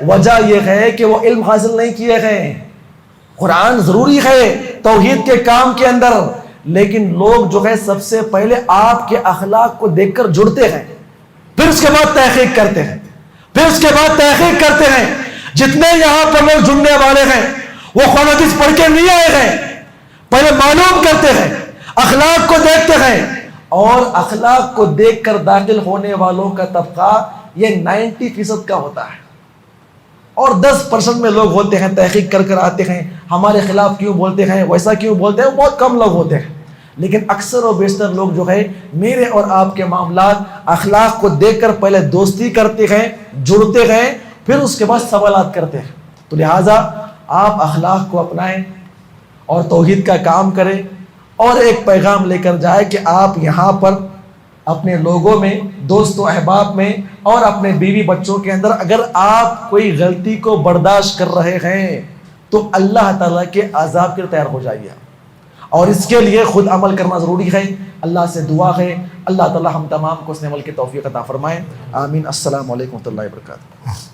وجہ یہ ہے کہ وہ علم حاصل نہیں کیے ہیں. قرآن ضروری ہے توحید کے کام کے اندر, لیکن لوگ جو ہے سب سے پہلے آپ کے اخلاق کو دیکھ کر جڑتے ہیں, پھر اس کے بعد تحقیق کرتے ہیں. پھر اس کے بعد تحقیق کرتے ہیں. جتنے یہاں پر لوگ جڑنے والے ہیں وہ قرآن حدیث پڑھ کے نہیں آئے ہیں, پہلے معلوم کرتے ہیں, اخلاق کو دیکھتے ہیں, اور اخلاق کو دیکھ کر داخل ہونے والوں کا طبقہ یہ 90% کا ہوتا ہے, اور 10% میں لوگ ہوتے ہیں تحقیق کر آتے ہیں, ہمارے خلاف کیوں بولتے ہیں, ویسا کیوں بولتے ہیں, بہت کم لوگ ہوتے ہیں. لیکن اکثر و بیشتر لوگ جو ہے میرے اور آپ کے معاملات اخلاق کو دیکھ کر پہلے دوستی کرتے ہیں, جڑتے ہیں, پھر اس کے بعد سوالات کرتے ہیں. تو لہٰذا آپ اخلاق کو اپنائیں اور توحید کا کام کریں, اور ایک پیغام لے کر جائے کہ آپ یہاں پر اپنے لوگوں میں, دوست و احباب میں, اور اپنے بیوی بچوں کے اندر اگر آپ کوئی غلطی کو برداشت کر رہے ہیں تو اللہ تعالیٰ کے عذاب کے تیار ہو جائیے, اور اس کے لیے خود عمل کرنا ضروری ہے. اللہ سے دعا ہے اللہ تعالیٰ ہم تمام کو اس عمل کی توفیق عطا فرمائے. آمین. السلام علیکم و رحمۃ اللہ وبرکاتہ.